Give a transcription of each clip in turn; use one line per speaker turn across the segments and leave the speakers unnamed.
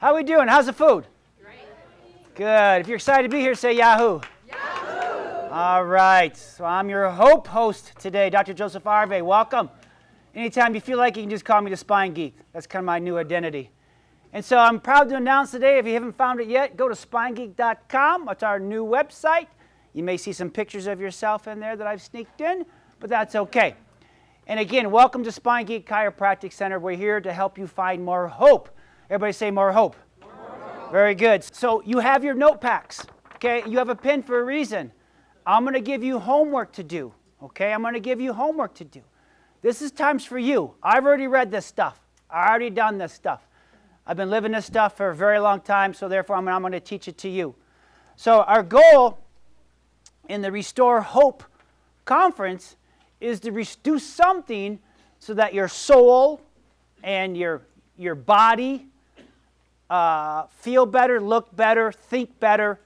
How we doing? How's the food?
Great.
Good. If you're excited to be here, say Yahoo.
Yahoo!
All right. So I'm your Hope host today, Dr. Joseph Arvay. Welcome. Anytime you feel like you can just call me the Spine Geek. That's kind of my new identity. And so I'm proud to announce today, if you haven't found it yet, go to spinegeek.com. It's our new website. You may see some pictures of yourself in there that I've sneaked in, but that's okay. And again, welcome to Spine Geek Chiropractic Center. We're here to help you find more hope. Everybody say more hope.
More hope.
Very good. So you have your notepacks, okay? You have a pen for a reason. I'm going to give you homework to do, okay? I'm going to give you homework to do. This is times for you. I've already read this stuff. I've already done this stuff. I've been living this stuff for a very long time, so therefore I'm going to teach it to you. So our goal in the Restore Hope Conference is to do something so that your soul and your body feel better, look better, think better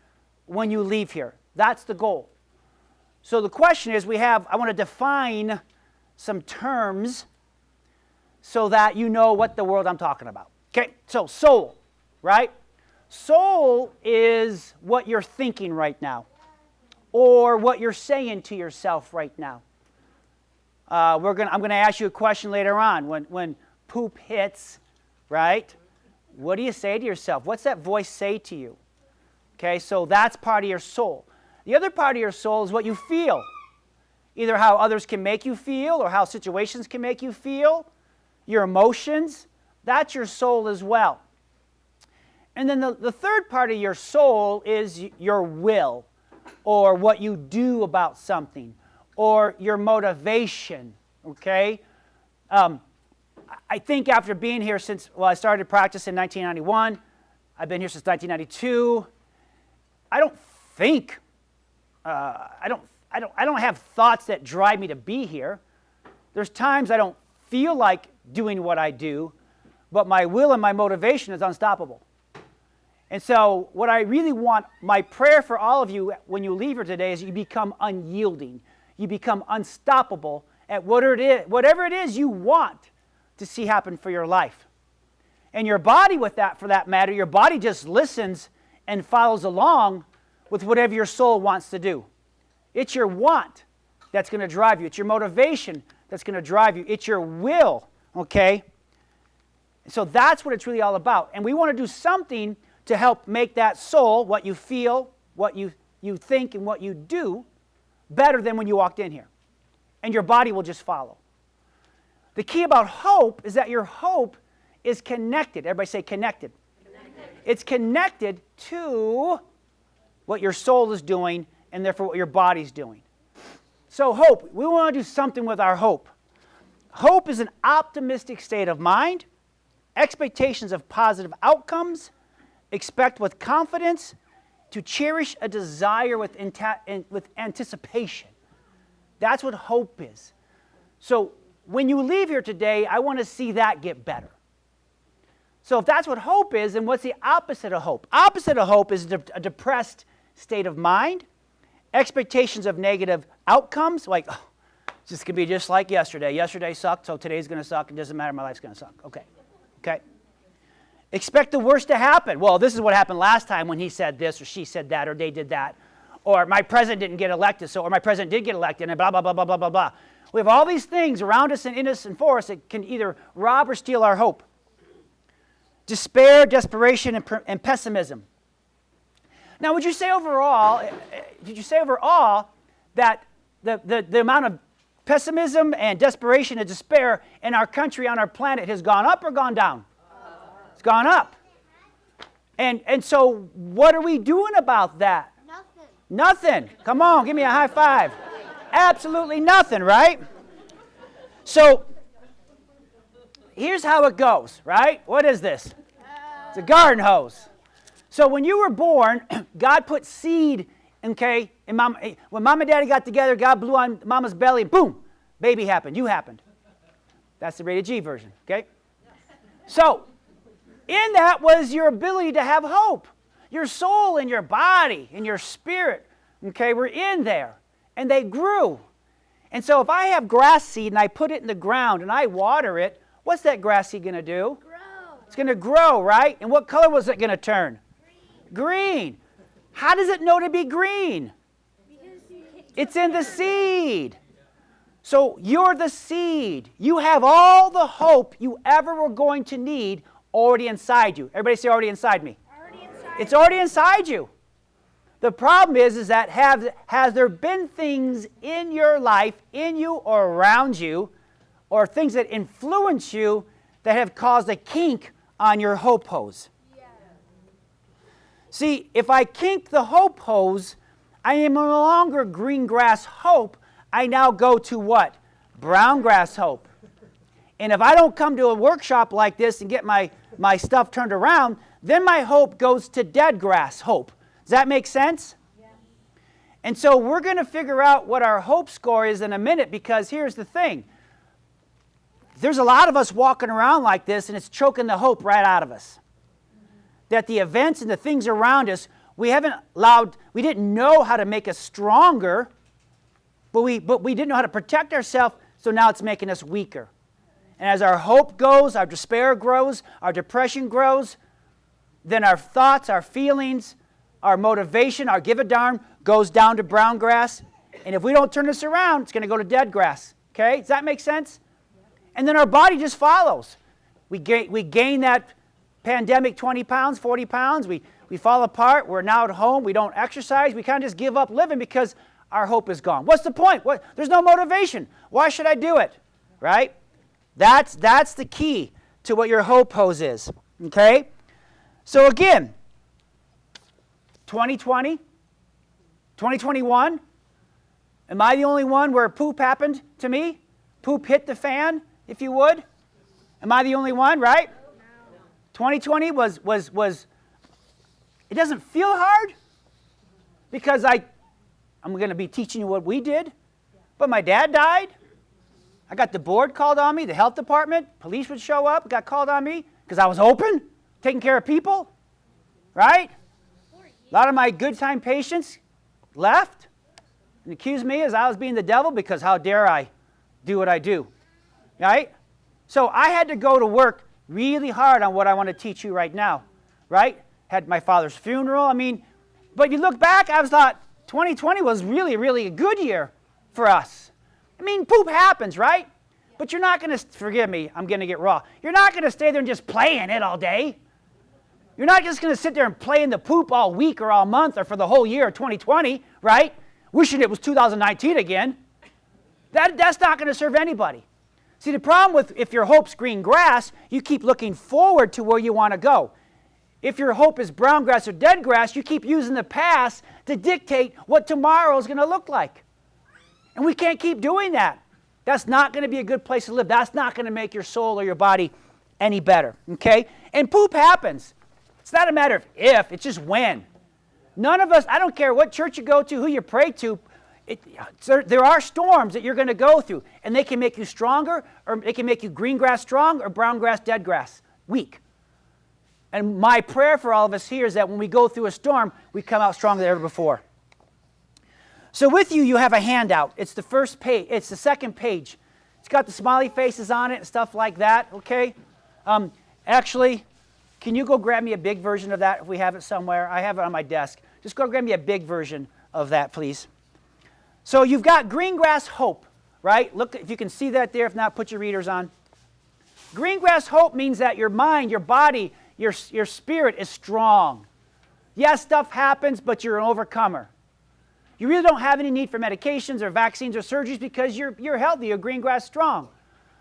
when you leave here. That's the goal. So the question is, I want to define some terms so that you know what the world I'm talking about. Okay, so soul, right? Soul is what you're thinking right now or what you're saying to yourself right now. I'm going to ask you a question later on. When poop hits, right? What do you say to yourself? What's that voice say to you? Okay, so that's part of your soul. The other part of your soul is what you feel. Either how others can make you feel or how situations can make you feel. Your emotions, that's your soul as well. And then the third part of your soul is your will, or what you do about something, or your motivation, okay? I think after being here since, I started practice in 1991. I've been here since 1992. I don't think, I don't have thoughts that drive me to be here. There's times I don't feel like doing what I do, but my will and my motivation is unstoppable. And so what I really want, my prayer for all of you when you leave here today is you become unyielding. You become unstoppable at whatever it is you want to see happen for your life. And your body with that, for that matter, your body just listens and follows along with whatever your soul wants to do. It's your want that's going to drive you. It's your motivation that's going to drive you. It's your will, okay? So that's what it's really all about. And we want to do something to help make that soul, what you feel, what you think, and what you do, better than when you walked in here. And your body will just follow. The key about hope is that your hope is connected. Everybody say connected. It's connected to what your soul is doing and therefore what your body's doing. So hope, we want to do something with our hope. Hope is an optimistic state of mind, expectations of positive outcomes, expect with confidence, to cherish a desire with anticipation. That's what hope is. So when you leave here today, I want to see that get better. So if that's what hope is, then what's the opposite of hope? Opposite of hope is a depressed state of mind, expectations of negative outcomes, like, oh, it's just going to be just like yesterday. Yesterday sucked, so today's going to suck. It doesn't matter, my life's going to suck. Okay. Expect the worst to happen. Well, this is what happened last time when he said this or she said that or they did that. Or my president didn't get elected, or my president did get elected, and blah, blah, blah, blah, blah, blah, blah. We have all these things around us and in us and for us that can either rob or steal our hope. Despair, desperation, and pessimism. Now, did you say overall that the amount of pessimism and desperation and despair in our country, on our planet, has gone up or gone down? It's gone up. And so what are we doing about that? Nothing. Come on, give me a high five. Absolutely nothing, right? So here's how it goes, right? What is this? It's a garden hose. So when you were born, God put seed, okay, in mom. When mom and daddy got together, God blew on mama's belly, and boom, baby happened. You happened. That's the rated G version, okay? So in that was your ability to have hope. Your soul and your body and your spirit, okay, were in there, and they grew. And so if I have grass seed and I put it in the ground and I water it, what's that grass seed going to do?
Grow.
It's going to grow, right? And what color was it going to turn? Green. How does it know to be green? It's in the seed. So you're the seed. You have all the hope you ever were going to need already inside you. Everybody say already inside me. It's already inside you. The problem is that has there been things in your life, in you or around you, or things that influence you that have caused a kink on your hope hose? Yeah. See, if I kink the hope hose, I am no longer green grass hope. I now go to what? Brown grass hope. And if I don't come to a workshop like this and get my stuff turned around, then my hope goes to dead grass hope. Does that make sense? Yeah. And so we're going to figure out what our hope score is in a minute, because here's the thing. There's a lot of us walking around like this, and it's choking the hope right out of us. That the events and the things around us, we didn't know how to make us stronger, but we didn't know how to protect ourselves, so now it's making us weaker. And as our hope goes, our despair grows, our depression grows, then our thoughts, our feelings, our motivation, our give a darn goes down to brown grass. And if we don't turn this around, it's going to go to dead grass. Okay? Does that make sense? And then our body just follows. We gain that pandemic 20 pounds, 40 pounds. We fall apart. We're now at home. We don't exercise. We kind of just give up living because our hope is gone. What's the point? There's no motivation. Why should I do it? Right? That's the key to what your hope hose is. Okay? So again, 2020, 2021, am I the only one where poop happened to me? Poop hit the fan, if you would? Am I the only one, right? 2020 was it doesn't feel hard because I'm going to be teaching you what we did, but my dad died. I got the board called on me, the health department, police would show up, got called on me because I was open, taking care of people, right? A lot of my good time patients left and accused me as I was being the devil because how dare I do what I do, right? So I had to go to work really hard on what I want to teach you right now, right? Had my father's funeral. But you look back, I thought 2020 was really, really a good year for us. Poop happens, right? But you're not going to, forgive me, I'm going to get raw. You're not going to stay there and just play in it all day. You're not just going to sit there and play in the poop all week or all month or for the whole year of 2020, right? Wishing it was 2019 again. That's not going to serve anybody. See, the problem with if your hope's green grass, you keep looking forward to where you want to go. If your hope is brown grass or dead grass, you keep using the past to dictate what tomorrow is going to look like. And we can't keep doing that. That's not going to be a good place to live. That's not going to make your soul or your body any better, okay? And poop happens. It's not a matter of if, it's just when. None of us, I don't care what church you go to, who you pray to, there are storms that you're going to go through, and they can make you stronger, or they can make you green grass strong, or brown grass, dead grass, weak. And my prayer for all of us here is that when we go through a storm, we come out stronger than ever before. So with you, you have a handout. It's the first page. It's the second page. It's got the smiley faces on it and stuff like that, okay? Actually, can you go grab me a big version of that if we have it somewhere? I have it on my desk. Just go grab me a big version of that, please. So you've got green grass hope, right? Look, if you can see that there. If not, put your readers on. Green grass hope means that your mind, your body, your spirit is strong. Yes, stuff happens, but you're an overcomer. You really don't have any need for medications or vaccines or surgeries because you're healthy, you're green grass strong.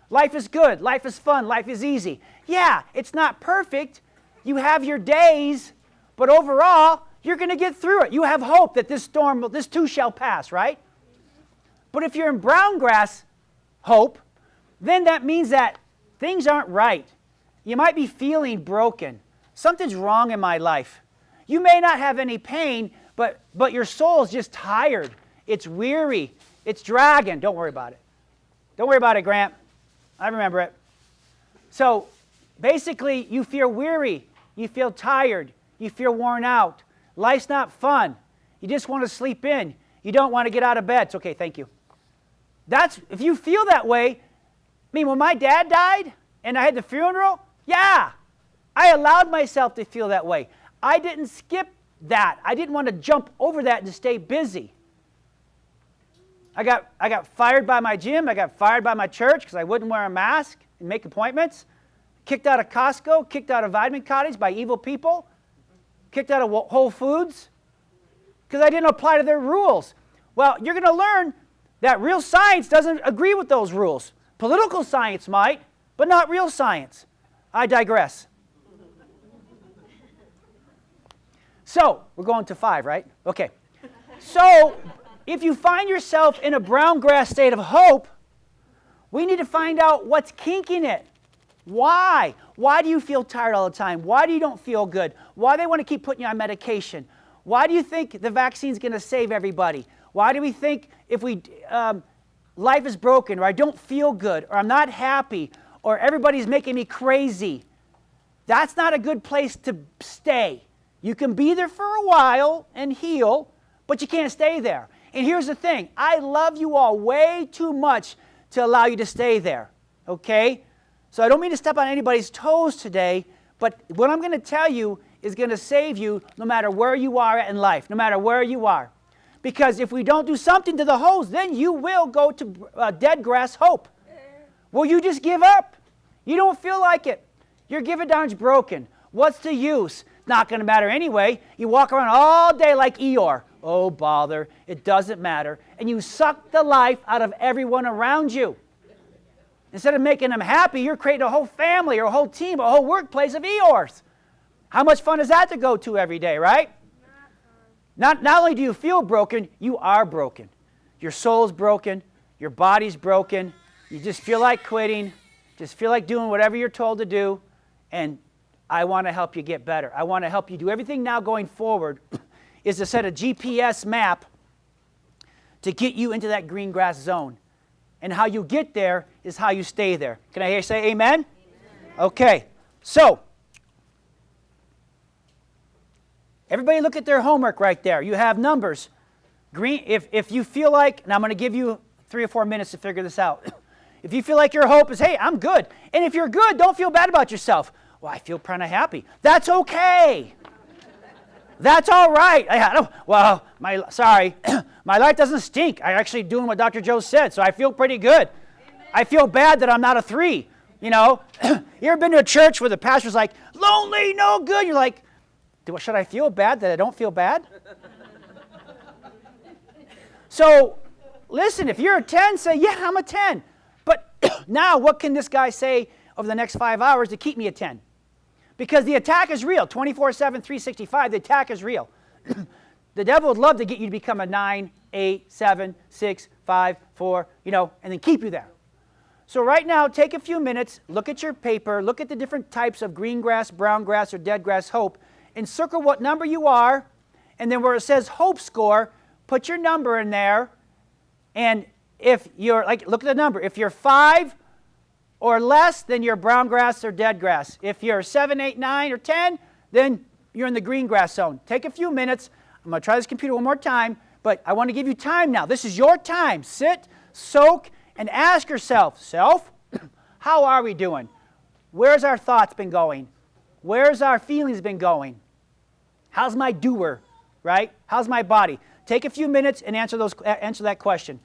Life is good, life is fun, life is easy. Yeah, it's not perfect. You have your days, but overall, you're going to get through it. You have hope that this too shall pass, right? But if you're in brown grass hope, then that means that things aren't right. You might be feeling broken. Something's wrong in my life. You may not have any pain, but your soul's just tired. It's weary. It's dragging. Don't worry about it. Don't worry about it, Grant. I remember it. So basically, you feel weary. You feel tired. You feel worn out. Life's not fun. You just want to sleep in. You don't want to get out of bed. It's okay, thank you. If you feel that way, when my dad died and I had the funeral, yeah, I allowed myself to feel that way. I didn't skip that. I didn't want to jump over that and stay busy. I got fired by my gym. I got fired by my church because I wouldn't wear a mask and make appointments. Kicked out of Costco, kicked out of Vitamin Cottage by evil people. Kicked out of Whole Foods because I didn't apply to their rules. Well, you're going to learn that real science doesn't agree with those rules. Political science might, but not real science. I digress. So, we're going to 5, right? Okay. So, if you find yourself in a brown grass state of hope, we need to find out what's kinking it. Why? Why do you feel tired all the time? Why do you don't feel good? Why do they want to keep putting you on medication? Why do you think the vaccine's going to save everybody? Why do we think if life is broken, or I don't feel good, or I'm not happy, or everybody's making me crazy? That's not a good place to stay. You can be there for a while and heal, but you can't stay there. And here's the thing. I love you all way too much to allow you to stay there, okay? So I don't mean to step on anybody's toes today, but what I'm going to tell you is going to save you no matter where you are in life, no matter where you are. Because if we don't do something to the hose, then you will go to dead grass hope. Will you just give up? You don't feel like it. Your give-a-darn's broken. What's the use? It's not going to matter anyway. You walk around all day like Eeyore. Oh, bother. It doesn't matter. And you suck the life out of everyone around you. Instead of making them happy, you're creating a whole family or a whole team, a whole workplace of Eeyores. How much fun is that to go to every day, right? Not only do you feel broken, you are broken. Your soul's broken. Your body's broken. You just feel like quitting. Just feel like doing whatever you're told to do. And I want to help you get better. I want to help you do everything now going forward is to set a GPS map to get you into that green grass zone. And how you get there is how you stay there. Can I hear you say amen? Amen. Okay. So, everybody look at their homework right there. You have numbers. Green, if you feel like, and I'm going to give you 3 or 4 minutes to figure this out. If you feel like your hope is, hey, I'm good. And if you're good, don't feel bad about yourself. Well, I feel kind of happy. That's okay. That's all right. Sorry. My life doesn't stink. I'm actually doing what Dr. Joe said, so I feel pretty good. Amen. I feel bad that I'm not a 3. You know, you ever been to a church where the pastor's like, lonely, no good? You're like, should I feel bad that I don't feel bad? So, listen, if you're a 10, say, yeah, I'm a 10. But now what can this guy say over the next 5 hours to keep me a 10? Because the attack is real, 24/7, 365, the attack is real. The devil would love to get you to become a 9, 8, 7, 6, 5, 4, and then keep you there. So right now, take a few minutes, look at your paper, look at the different types of green grass, brown grass, or dead grass hope, and circle what number you are, and then where it says hope score, put your number in there, and if you're, look at the number. If you're 5 or less, then you're brown grass or dead grass. If you're 7, 8, 9, or 10, then you're in the green grass zone. Take a few minutes. I'm going to try this computer one more time, but I want to give you time now. This is your time. Sit, soak, and ask yourself, self, how are we doing? Where's our thoughts been going? Where's our feelings been going? How's my doer, right? How's my body? Take a few minutes and answer that question.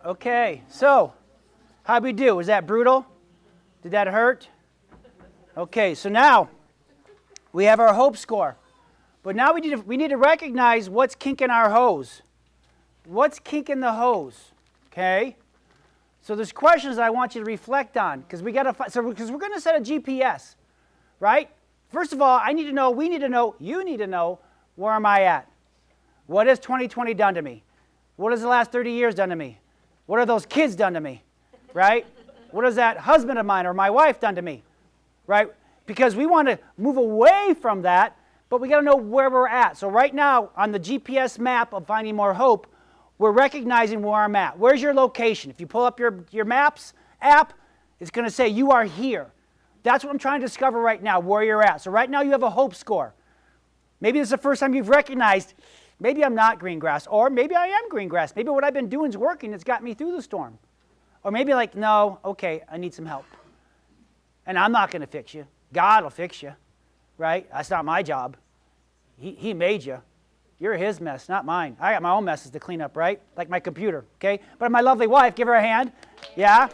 Okay, so how'd we do? Was that brutal? Did that hurt? Okay, so now we have our hope score. But now we need to recognize what's kinking our hose. What's kinking the hose? Okay? So there's questions that I want you to reflect on because we're going to set a GPS, right? First of all, we need to know, you need to know, where am I at? What has 2020 done to me? What has the last 30 years done to me? What have those kids done to me, right? What has that husband of mine or my wife done to me, right? Because we want to move away from that, but we got to know where we're at. So right now, on the GPS map of Finding More Hope, we're recognizing where I'm at. Where's your location? If you pull up your Maps app, it's going to say you are here. That's what I'm trying to discover right now, where you're at. So right now you have a hope score. Maybe this is the first time you've recognized, maybe I'm not green grass, or maybe I am green grass. Maybe what I've been doing is working. It's got me through the storm. Or maybe no, okay, I need some help. And I'm not going to fix you. God will fix you. right? That's not my job. He made you. You're his mess, not mine. I got my own messes to clean up, right? Like my computer, okay? But my lovely wife, give her a hand. Yeah.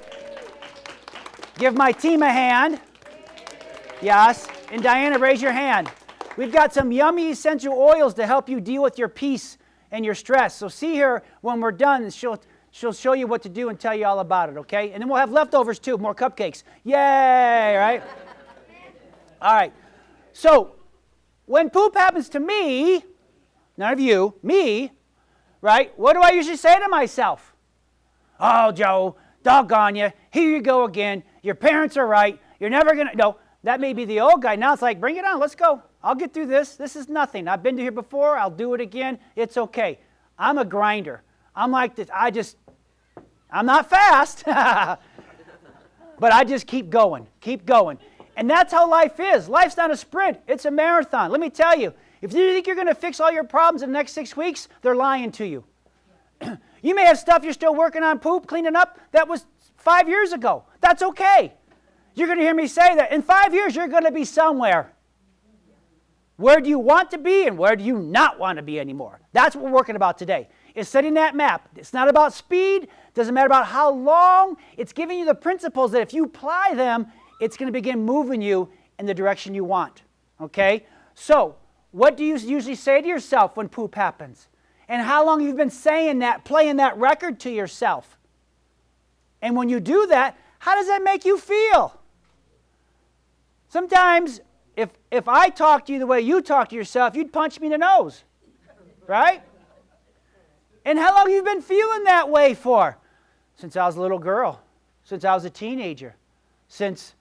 Give my team a hand. Yes. And Diana, raise your hand. We've got some yummy essential oils to help you deal with your peace and your stress. So see her when we're done. She'll show you what to do and tell you all about it, okay? And then we'll have leftovers too, more cupcakes. Yay, right? All right. So when poop happens to me, none of you, me, right? What do I usually say to myself? Oh, Joe, doggone you. Here you go again. Your parents are right. You're never going to, no, that may be the old guy. Now it's like, bring it on. Let's go. I'll get through this. This is nothing. I've been here before. I'll do it again. It's okay. I'm a grinder. I'm like this. I'm not fast, but I just keep going, keep going. And that's how life is. Life's not a sprint. It's a marathon. Let me tell you, if you think you're going to fix all your problems in the next 6 weeks, they're lying to you. You may have stuff you're still working on, poop, cleaning up, that was 5 years ago. That's okay. You're going to hear me say that. In 5 years, you're going to be somewhere. Where do you want to be and where do you not want to be anymore? That's what we're working about today. It's setting that map. It's not about speed. It doesn't matter about how long. It's giving you the principles that if you apply them, it's going to begin moving you in the direction you want. Okay? So, what do you usually say to yourself when poop happens? And how long have you been saying that, playing that record to yourself? And when you do that, how does that make you feel? Sometimes, if I talk to you the way you talk to yourself, you'd punch me in the nose. Right? And how long have you been feeling that way for? Since I was a little girl. Since I was a teenager. Since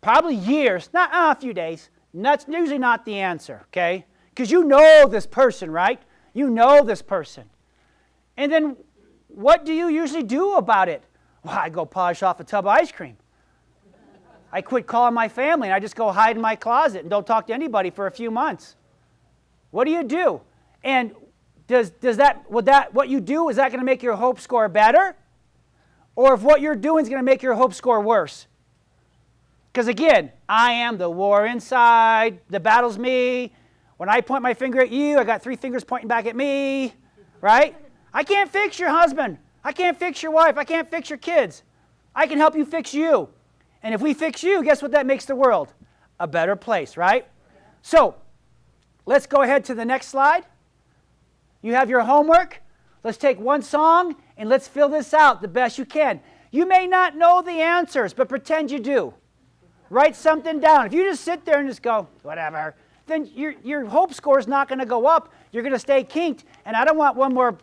probably years, not a few days. And that's usually not the answer, okay? Because you know this person, right? You know this person. And then what do you usually do about it? Well, I go polish off a tub of ice cream. I quit calling my family and I just go hide in my closet and don't talk to anybody for a few months. What do you do? And what you do, is that going to make your hope score better? Or if what you're doing is going to make your hope score worse? Because again, I am the war inside, the battle's me. When I point my finger at you, I got 3 fingers pointing back at me, right? I can't fix your husband. I can't fix your wife. I can't fix your kids. I can help you fix you. And if we fix you, guess what that makes the world? A better place, right? So, let's go ahead to the next slide. You have your homework. Let's take one song and let's fill this out the best you can. You may not know the answers, but pretend you do. Write something down. If you just sit there and just go, whatever, then your hope score is not going to go up. You're going to stay kinked. And I don't want one more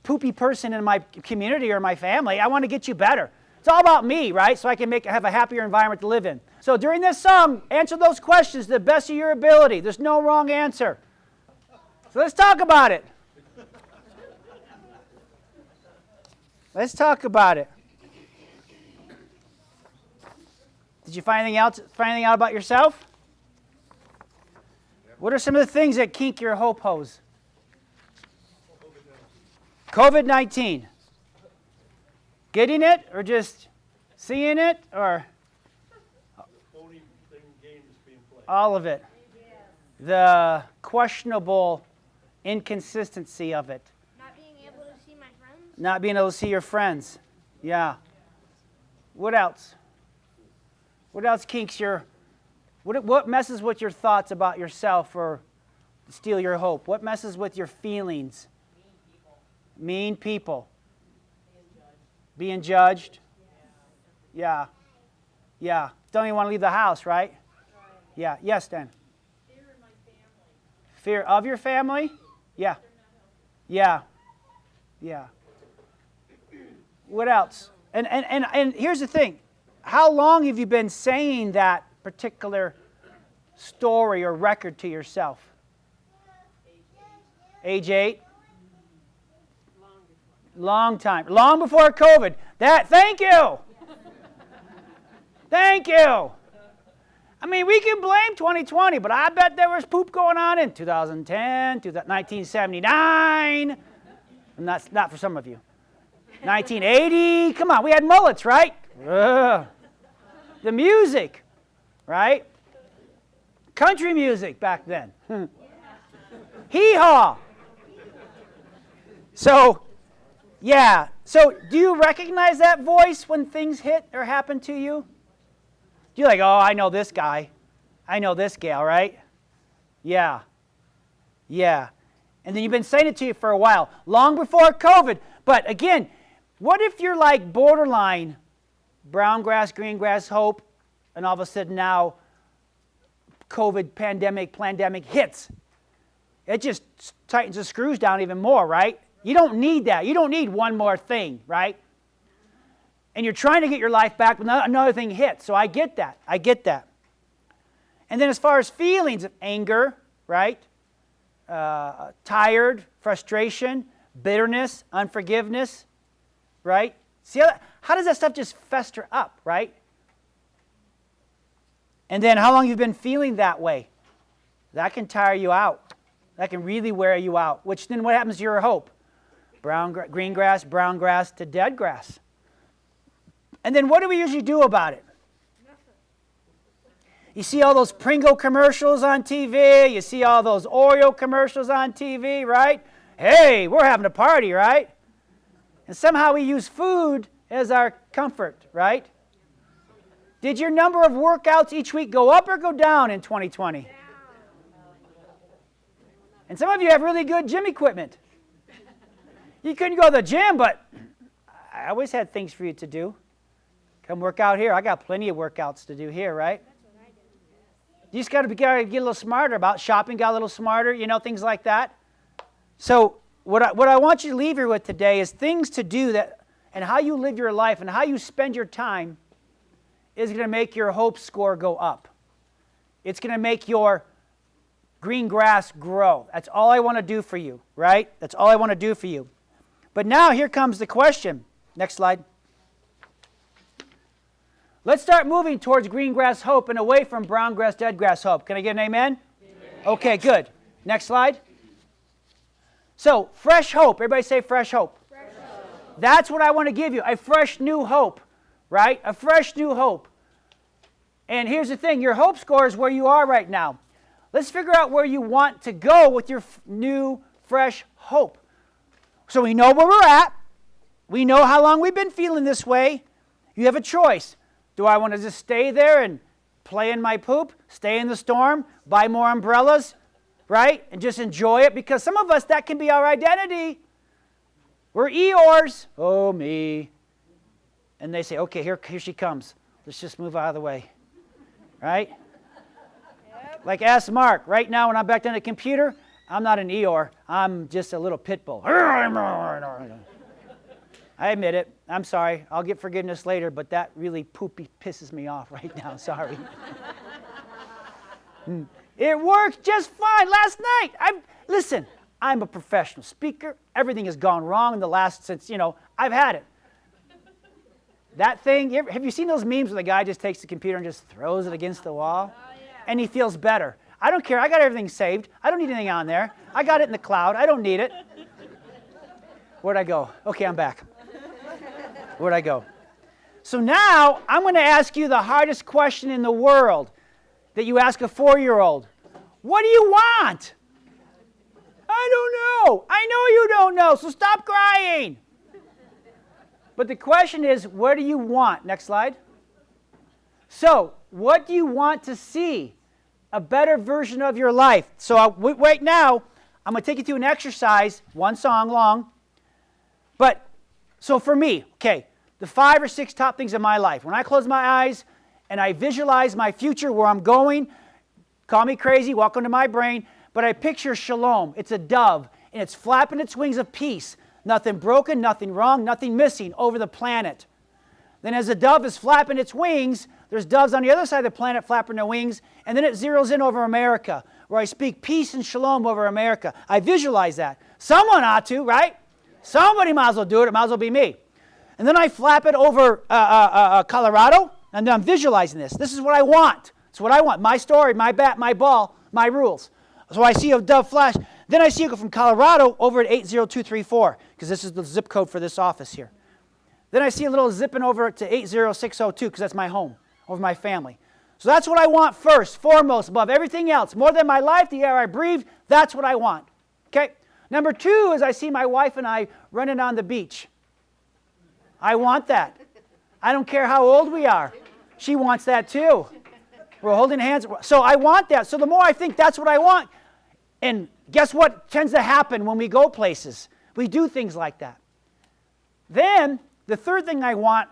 poopy person in my community or my family. I want to get you better. It's all about me, right? So I can have a happier environment to live in. So during this song, answer those questions to the best of your ability. There's no wrong answer. So let's talk about it. Let's talk about it. Did you find anything else? Find anything out about yourself? What are some of the things that kink your hope hose? COVID-19. Getting it or just seeing it or all of it? The questionable inconsistency of it.
Not being able to see my friends.
Not being able to see your friends. Yeah. What else? What else kinks your... What messes with your thoughts about yourself or steal your hope? What messes with your feelings? Mean people. Being judged. Yeah. Yeah. Don't even want to leave the house, right? Yeah. Yes, Dan.
Fear in my family.
Fear of your family? Yeah. Yeah. Yeah. What else? And here's the thing. How long have you been saying that particular story or record to yourself? Age 8? Long time. Long before COVID. Thank you. Thank you. I mean, we can blame 2020, but I bet there was poop going on in 2010, 1979. And that's not for some of you. 1980. Come on, we had mullets, right? The music, right? country music back then. Hee-haw. So, yeah. So do you recognize that voice when things hit or happen to you? You're like, oh, I know this guy. I know this gal, right? Yeah. Yeah. And then you've been saying it to you for a while, long before COVID. But again, what if you're like borderline brown grass, green grass, hope, and all of a sudden now COVID pandemic hits? It just tightens the screws down even more, right? You don't need that. You don't need one more thing, right? And you're trying to get your life back, but another thing hits. So I get that. I get that. And then as far as feelings of anger, right? Tired, frustration, bitterness, unforgiveness, right? See how does that stuff just fester up, right? And then how long you've been feeling that way? That can tire you out. That can really wear you out. Which then what happens to your hope? Green grass, brown grass to dead grass. And then what do we usually do about it? You see all those Pringle commercials on TV. You see all those Oreo commercials on TV, right? Hey, we're having a party, right? And somehow we use food as our comfort, right? Did your number of workouts each week go up or go down in 2020? And some of you have really good gym equipment. You couldn't go to the gym, but I always had things for you to do. Come work out here. I got plenty of workouts to do here, right? You just got to get a little smarter about shopping, got a little smarter, things like that. So what I want you to leave here with today is things to do that, and how you live your life and how you spend your time is going to make your hope score go up. It's going to make your green grass grow. That's all I want to do for you, right? That's all I want to do for you. But now here comes the question. Next slide. Let's start moving towards green grass hope and away from brown grass, dead grass hope. Can I get an amen? Amen. Okay, good. Next slide. So, fresh hope. Everybody say fresh hope. Fresh hope. That's what I want to give you, a fresh new hope, right? A fresh new hope. And here's the thing, your hope score is where you are right now. Let's figure out where you want to go with your new, fresh hope. So we know where we're at. We know how long we've been feeling this way. You have a choice. Do I want to just stay there and play in my poop, stay in the storm, buy more umbrellas, right? And just enjoy it? Because some of us, that can be our identity. We're Eeyores. Oh, me. And they say, okay, here she comes. Let's just move out of the way. Right? Yep. Like ask Mark. Right now when I'm back down the computer, I'm not an Eeyore. I'm just a little pit bull. I admit it. I'm sorry. I'll get forgiveness later, but that really pisses me off right now. Sorry. It worked just fine last night. Listen, I'm a professional speaker. Everything has gone wrong in the last, since, I've had it. That thing, have you seen those memes where the guy just takes the computer and just throws it against the wall? Oh, yeah. And he feels better. I don't care. I got everything saved. I don't need anything on there. I got it in the cloud. I don't need it. Where'd I go? Okay, I'm back. Where'd I go? So now I'm going to ask you the hardest question in the world that you ask a 4-year-old. What do you want? I don't know. I know you don't know, so stop crying. But the question is, what do you want? Next slide. So, what do you want to see? A better version of your life. So right now, I'm going to take you through an exercise, one song long. But, so for me, okay, the 5 or 6 top things in my life. When I close my eyes and I visualize my future, where I'm going, call me crazy, welcome to my brain, but I picture shalom. It's a dove, and it's flapping its wings of peace. Nothing broken, nothing wrong, nothing missing over the planet. Then as the dove is flapping its wings, there's doves on the other side of the planet flapping their wings, and then it zeroes in over America, where I speak peace and shalom over America. I visualize that. Someone ought to, right? Somebody might as well do it. It might as well be me. And then I flap it over Colorado, and then I'm visualizing this. This is what I want. It's what I want. My story, my bat, my ball, my rules. So I see a dove flash. Then I see it go from Colorado over at 80234, because this is the zip code for this office here. Then I see a little zipping over to 80602, because that's my home, over my family. So that's what I want first, foremost, above everything else. More than my life, the air I breathe, that's what I want. Okay? Number 2 is I see my wife and I running on the beach. I want that. I don't care how old we are. She wants that too. We're holding hands. So I want that. So the more I think that's what I want, and guess what tends to happen when we go places? We do things like that. Then, the third thing I want,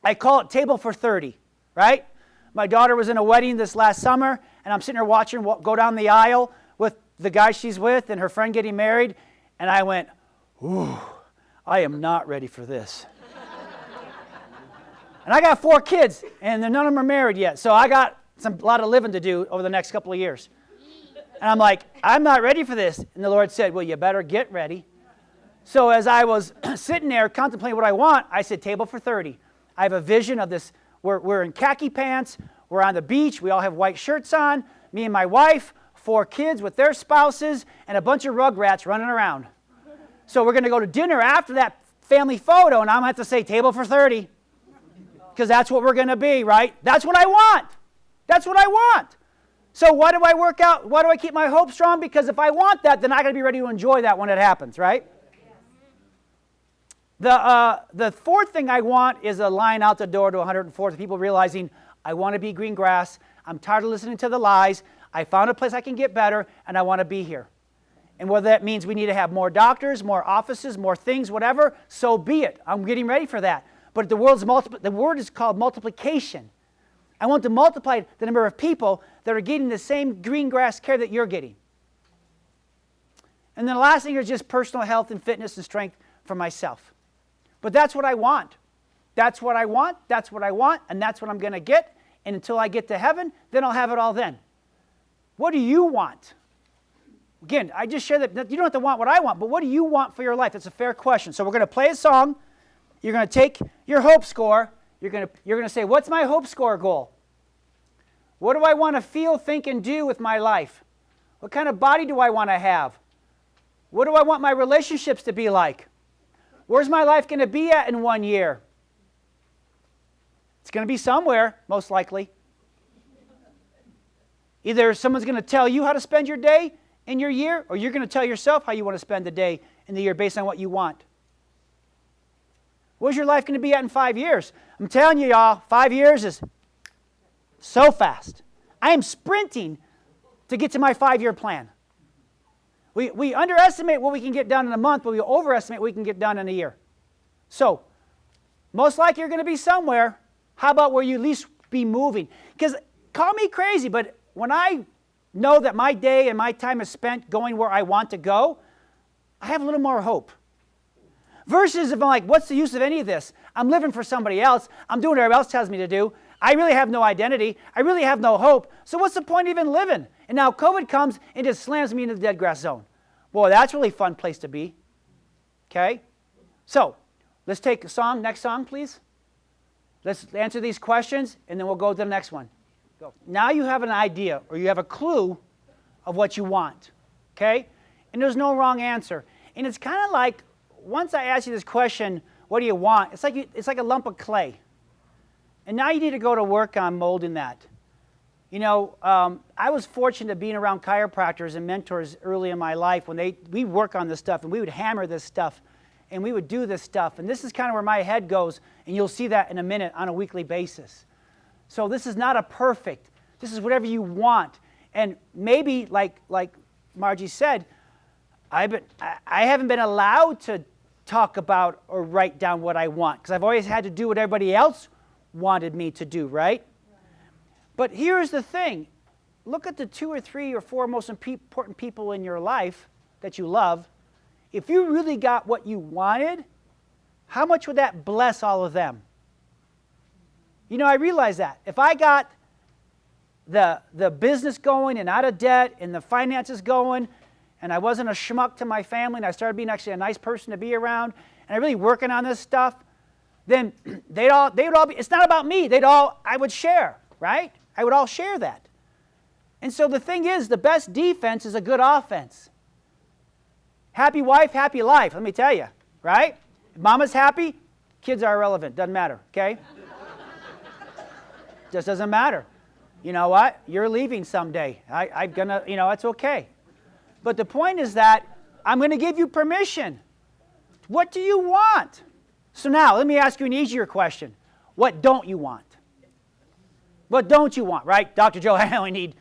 I call it table for 30, right? My daughter was in a wedding this last summer, and I'm sitting there watching go down the aisle with the guy she's with and her friend getting married, and I went, ooh, I am not ready for this. And I got 4 kids, and none of them are married yet, so I got a lot of living to do over the next couple of years. And I'm like, I'm not ready for this. And the Lord said, well, you better get ready. So as I was sitting there contemplating what I want, I said, table for 30. I have a vision of this. We're in khaki pants. We're on the beach. We all have white shirts on. Me and my wife, 4 kids with their spouses, and a bunch of rugrats running around. So we're going to go to dinner after that family photo, and I'm going to have to say table for 30. Because that's what we're going to be, right? That's what I want. That's what I want. So why do I work out? Why do I keep my hope strong? Because if I want that, then I got to be ready to enjoy that when it happens, right? The fourth thing I want is a line out the door to 104th, people realizing I want to be green grass. I'm tired of listening to the lies. I found a place I can get better, and I want to be here. And whether that means we need to have more doctors, more offices, more things, whatever, so be it. I'm getting ready for that. But the word is called multiplication. I want to multiply the number of people that are getting the same green grass care that you're getting. And then the last thing is just personal health and fitness and strength for myself. But that's what I want. That's what I want, that's what I want, and that's what I'm going to get. And until I get to heaven, then I'll have it all then. What do you want? Again, I just share that you don't have to want what I want, but what do you want for your life? That's a fair question. So we're going to play a song. You're going to take your hope score. You're going to say, what's my hope score goal? What do I want to feel, think, and do with my life? What kind of body do I want to have? What do I want my relationships to be like? Where's my life going to be at in 1 year? It's going to be somewhere, most likely. Either someone's going to tell you how to spend your day in your year, or you're going to tell yourself how you want to spend the day in the year based on what you want. Where's your life going to be at in 5 years? I'm telling you, y'all, 5 years is so fast. I am sprinting to get to my 5-year plan. We underestimate what we can get done in a month, but we overestimate what we can get done in a year. So, most likely you're going to be somewhere. How about where you at least be moving? Because, call me crazy, but when I know that my day and my time is spent going where I want to go, I have a little more hope. Versus if I'm like, what's the use of any of this? I'm living for somebody else. I'm doing what everybody else tells me to do. I really have no identity. I really have no hope. So what's the point of even living? And now COVID comes and just slams me into the dead grass zone. Boy, that's a really fun place to be. Okay? So, let's take a song. Next song, please. Let's answer these questions, and then we'll go to the next one. Go. Now you have an idea, or you have a clue of what you want. Okay? And there's no wrong answer. And it's kind of like, once I ask you this question, what do you want? It's like a lump of clay. And now you need to go to work on molding that. You know, I was fortunate being around chiropractors and mentors early in my life when we work on this stuff, and we would hammer this stuff, and we would do this stuff. And this is kind of where my head goes, and you'll see that in a minute on a weekly basis. So this is not a perfect. This is whatever you want. And maybe, like Margie said, I haven't been allowed to talk about or write down what I want, because I've always had to do what everybody else wanted me to do, right? But here's the thing. Look at the 2 or 3 or 4 most important people in your life that you love. If you really got what you wanted, how much would that bless all of them? You know, I realize that. If I got the business going and out of debt and the finances going, and I wasn't a schmuck to my family, and I started being actually a nice person to be around, and I'm really working on this stuff, then they would all be, it's not about me, I would share, right? I would all share that. And so the thing is, the best defense is a good offense. Happy wife, happy life, let me tell you, right? If mama's happy, kids are irrelevant, doesn't matter, okay? Just doesn't matter. You know what? You're leaving someday. I'm going to, it's okay. But the point is that I'm going to give you permission. What do you want? So now, let me ask you an easier question. What don't you want? What don't you want, right? Dr. Joe, I only need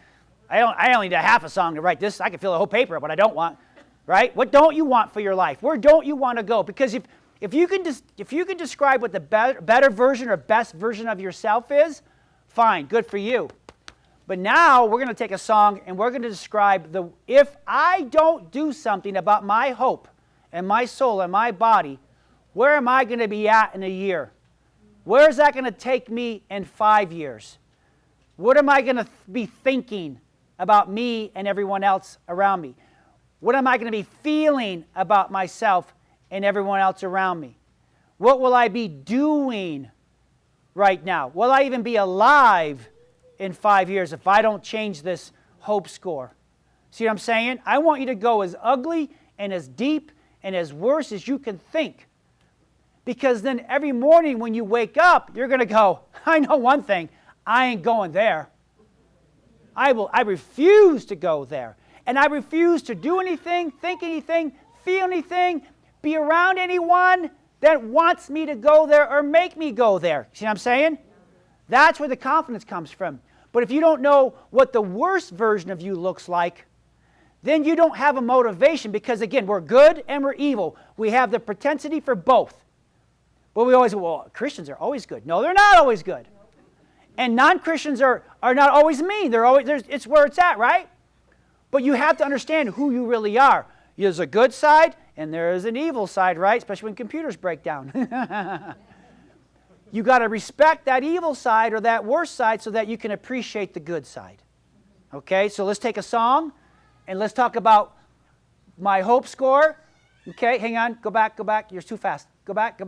a half a song to write this. I can fill a whole paper, but I don't want, right? What don't you want for your life? Where don't you want to go? Because if you can describe what the better version or best version of yourself is, fine, good for you. But now we're going to take a song and we're going to describe if I don't do something about my hope and my soul and my body, where am I going to be at in a year? Where is that going to take me in 5 years? What am I going to be thinking about me and everyone else around me? What am I going to be feeling about myself and everyone else around me? What will I be doing right now? Will I even be alive in 5 years if I don't change this hope score? See what I'm saying? I want you to go as ugly and as deep and as worse as you can think. Because then every morning when you wake up, you're going to go, I know one thing, I ain't going there. I refuse to go there. And I refuse to do anything, think anything, feel anything, be around anyone that wants me to go there or make me go there. See what I'm saying? That's where the confidence comes from. But if you don't know what the worst version of you looks like, then you don't have a motivation because, again, we're good and we're evil. We have the propensity for both. But we always, well, Christians are always good. No, they're not always good. And non-Christians are not always mean. It's where it's at, right? But you have to understand who you really are. There's a good side and there is an evil side, right? Especially when computers break down. You got to respect that evil side or that worst side so that you can appreciate the good side. Okay, so let's take a song and let's talk about my hope score. Okay, hang on, go back, you're too fast. Go back,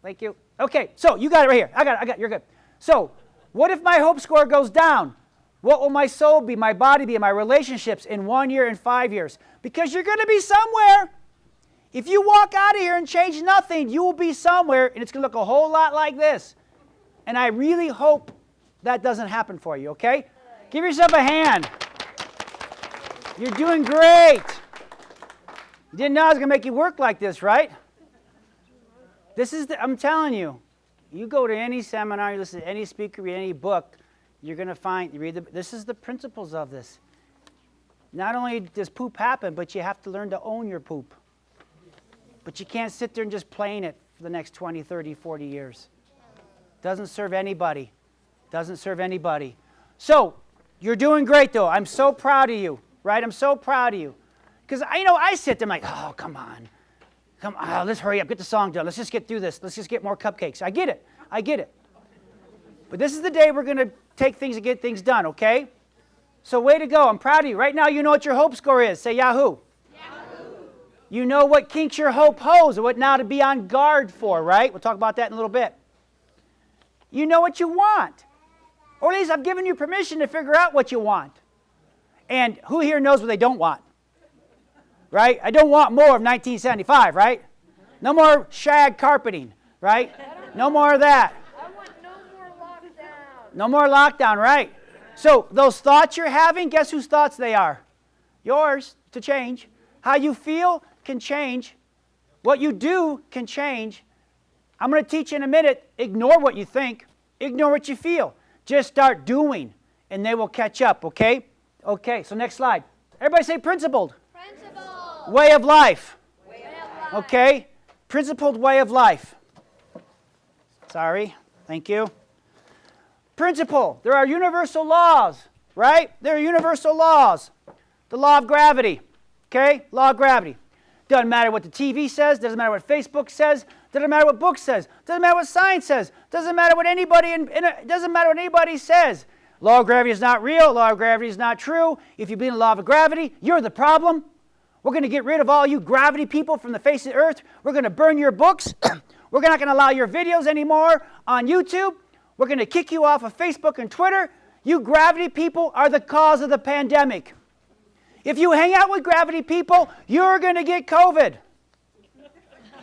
thank you. Okay, so you got it right here. I got it, you're good. So, what if my hope score goes down? What will my soul be, my body be, and my relationships in 1 year and 5 years? Because you're going to be somewhere. If you walk out of here and change nothing, you will be somewhere, and it's going to look a whole lot like this. And I really hope that doesn't happen for you, okay? Give yourself a hand. You're doing great. You didn't know I was going to make you work like this, right? I'm telling you, you go to any seminar, you listen to any speaker, read any book, you're going to find, this is the principles of this. Not only does poop happen, but you have to learn to own your poop. But you can't sit there and just play in it for the next 20, 30, 40 years. Doesn't serve anybody. Doesn't serve anybody. So, you're doing great though. I'm so proud of you, right? I'm so proud of you. Because I sit there, I'm like, oh, come on, let's hurry up, get the song done. Let's just get through this. Let's just get more cupcakes. I get it. But this is the day we're going to take things and get things done, okay? So way to go. I'm proud of you. Right now you know what your hope score is. Say Yahoo. You know what kinks your hope holds and what now to be on guard for, right? We'll talk about that in a little bit. You know what you want. Or at least I've given you permission to figure out what you want. And who here knows what they don't want? Right? I don't want more of 1975, right? No more shag carpeting, right? No more of that.
I want no more lockdown.
No more lockdown, right? So those thoughts you're having, guess whose thoughts they are? Yours to change. How you feel can change. What you do can change. I'm going to teach you in a minute. Ignore what you think. Ignore what you feel. Just start doing, and they will catch up, okay? Okay, so next slide. Everybody say principled.
Principle.
Way of life.
Way of life.
Okay? Principled way of life. Sorry. Thank you. Principle. There are universal laws, right? There are universal laws. The law of gravity. Okay? Law of gravity. Doesn't matter what the TV says. Doesn't matter what Facebook says. Doesn't matter what book says. Doesn't matter what science says. Doesn't matter what anybody doesn't matter what anybody says. Law of gravity is not real. Law of gravity is not true. If you believe in the law of gravity, you're the problem. We're going to get rid of all you gravity people from the face of the earth. We're going to burn your books. We're not going to allow your videos anymore on YouTube. We're going to kick you off of Facebook and Twitter. You gravity people are the cause of the pandemic. If you hang out with gravity people, you're going to get COVID.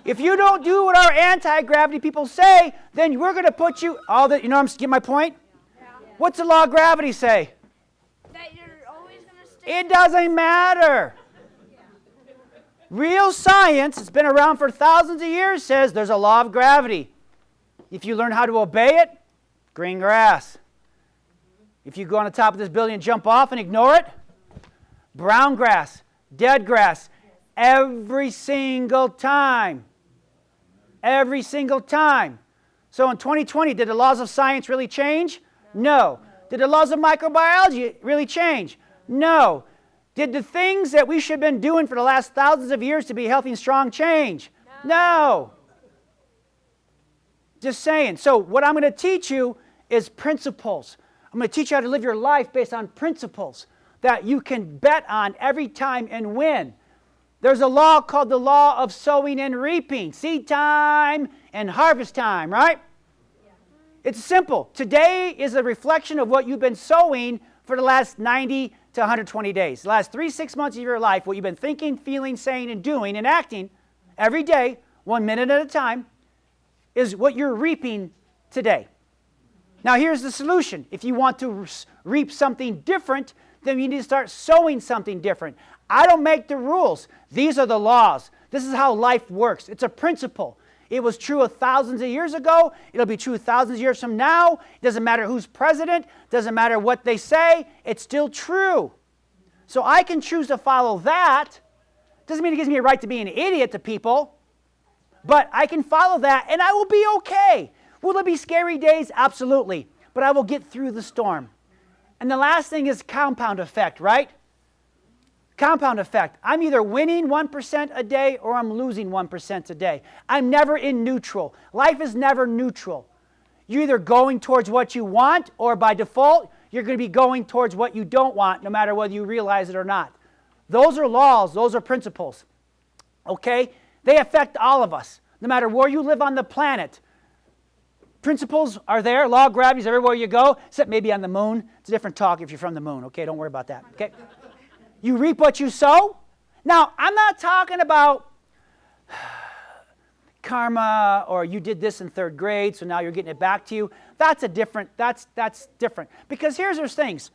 If you don't do what our anti-gravity people say, then we're going to put you, I'm getting my point? What's the law of gravity say?
That you're always going to stay.
It doesn't matter. Real science, it's been around for thousands of years, says there's a law of gravity. If you learn how to obey it, green grass. If you go on the top of this building and jump off and ignore it, brown grass, dead grass, every single time. Every single time. So in 2020, did the laws of science really change? No. Did the laws of microbiology really change? No. Did the things that we should have been doing for the last thousands of years to be healthy and strong change? No. Just saying. So what I'm going to teach you is principles. I'm going to teach you how to live your life based on principles that you can bet on every time and win. There's a law called the law of sowing and reaping, seed time and harvest time, right? It's simple. Today is a reflection of what you've been sowing for the last 90 to 120 days. The last 6 months of your life, what you've been thinking, feeling, saying, and doing and acting every day, 1 minute at a time, is what you're reaping today. Now here's the solution. If you want to reap something different, then you need to start sowing something different. I don't make the rules. These are the laws. This is how life works. It's a principle. It was true thousands of years ago. It'll be true thousands of years from now. It doesn't matter who's president. It doesn't matter what they say. It's still true. So I can choose to follow that. Doesn't mean it gives me a right to be an idiot to people. But I can follow that and I will be okay. Will there be scary days? Absolutely. But I will get through the storm. And the last thing is compound effect, right? Compound effect. I'm either winning 1% a day or I'm losing 1% a day. I'm never in neutral. Life is never neutral. You're either going towards what you want or by default, you're going to be going towards what you don't want no matter whether you realize it or not. Those are laws. Those are principles. Okay? They affect all of us, no matter where you live on the planet. Principles are there. Law of gravity is everywhere you go, except maybe on the moon. It's a different talk if you're from the moon. Okay? Don't worry about that. Okay? You reap what you sow. Now, I'm not talking about karma or you did this in 3rd grade, so now you're getting it back to you. That's different. Because here's those things.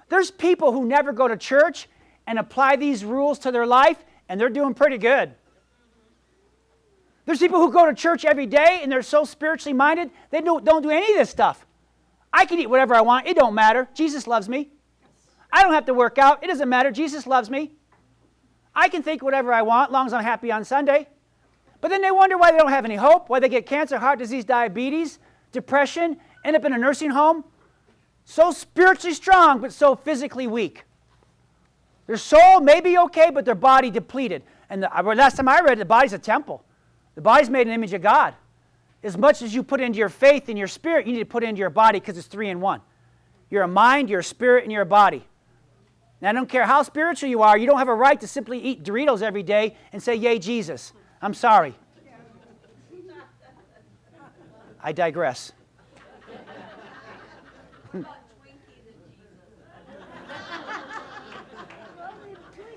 There's people who never go to church and apply these rules to their life, and they're doing pretty good. There's people who go to church every day, and they're so spiritually minded, they don't do any of this stuff. I can eat whatever I want. It don't matter. Jesus loves me. I don't have to work out. It doesn't matter. Jesus loves me. I can think whatever I want as long as I'm happy on Sunday. But then they wonder why they don't have any hope, why they get cancer, heart disease, diabetes, depression, end up in a nursing home. So spiritually strong, but so physically weak. Their soul may be okay, but their body depleted. And last time I read it, the body's a temple. The body's made in the image of God. As much as you put into your faith and your spirit, you need to put into your body because it's 3 in 1. You're a mind, you're a spirit, and you're a body. Now, I don't care how spiritual you are, you don't have a right to simply eat Doritos every day and say, yay, Jesus. I'm sorry. I digress.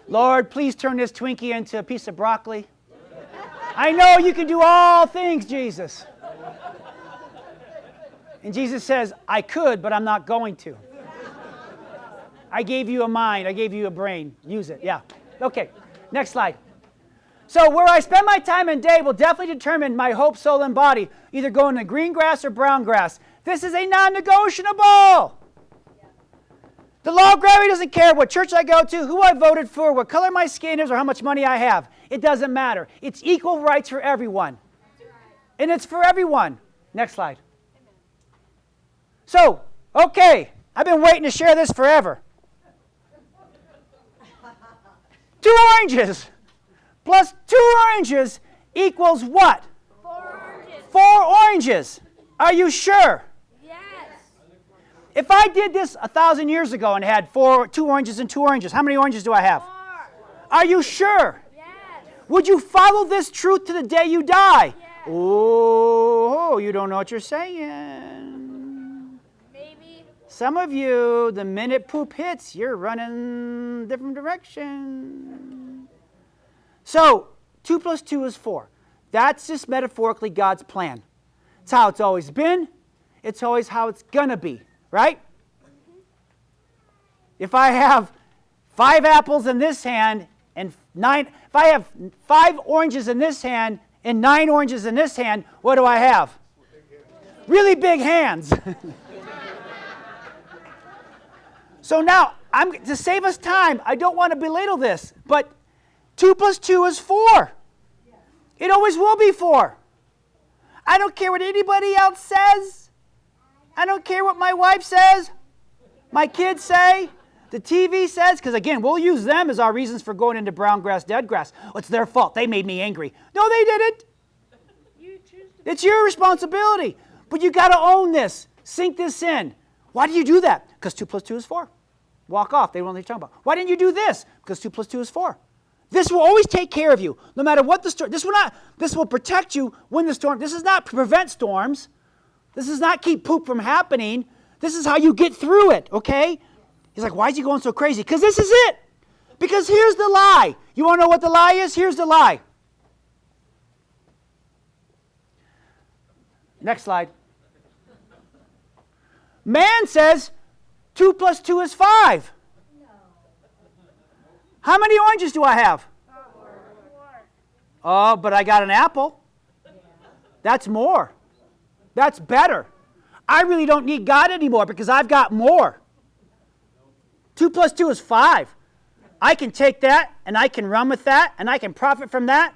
Lord, please turn this Twinkie into a piece of broccoli. I know you can do all things, Jesus. And Jesus says, I could, but I'm not going to. I gave you a mind. I gave you a brain. Use it. Yeah. Okay. Next slide. So where I spend my time and day will definitely determine my hope, soul, and body, either going to green grass or brown grass. This is a non-negotiable. The law of gravity doesn't care what church I go to, who I voted for, what color my skin is, or how much money I have. It doesn't matter. It's equal rights for everyone. And it's for everyone. Next slide. So, okay, I've been waiting to share this forever. 2 oranges plus 2 oranges equals what?
4 oranges.
4 oranges. Are you sure?
Yes.
If I did this 1,000 years ago and had 2 oranges and 2 oranges, how many oranges do I have?
4.
Are you sure?
Yes.
Would you follow this truth to the day you die?
Yes.
Oh, you don't know what you're saying.
Maybe.
Some of you, the minute poop hits, you're running different direction. So, 2 plus 2 is 4. That's just metaphorically God's plan. It's how it's always been. It's always how it's going to be, right? if I have 5 apples in this hand and 9, if I have 5 oranges in this hand and 9 oranges in this hand, what do I have? Really big hands. So now, to save us time, I don't want to belittle this, but 2 plus 2 is 4. It always will be 4. I don't care what anybody else says. I don't care what my wife says, my kids say, the TV says, because again, we'll use them as our reasons for going into brown grass, dead grass. Oh, it's their fault. They made me angry. No, they didn't. It's your responsibility. But you got to own this. Sink this in. Why do you do that? Because 2 plus 2 is 4. Walk off. They don't know what you're talking about. Why didn't you do this? Because 2 plus 2 is 4. This will always take care of you, no matter what the storm. This will protect you when the storm. This is not prevent storms. This is not keep poop from happening. This is how you get through it, okay? He's like, why is he going so crazy? Because this is it. Because here's the lie. You want to know what the lie is? Here's the lie. Next slide. Man says 2 plus 2 is 5. No. How many oranges do I have?
4.
Oh, but I got an apple. That's more. That's better. I really don't need God anymore because I've got more. 2 plus 2 is 5. I can take that and I can run with that and I can profit from that.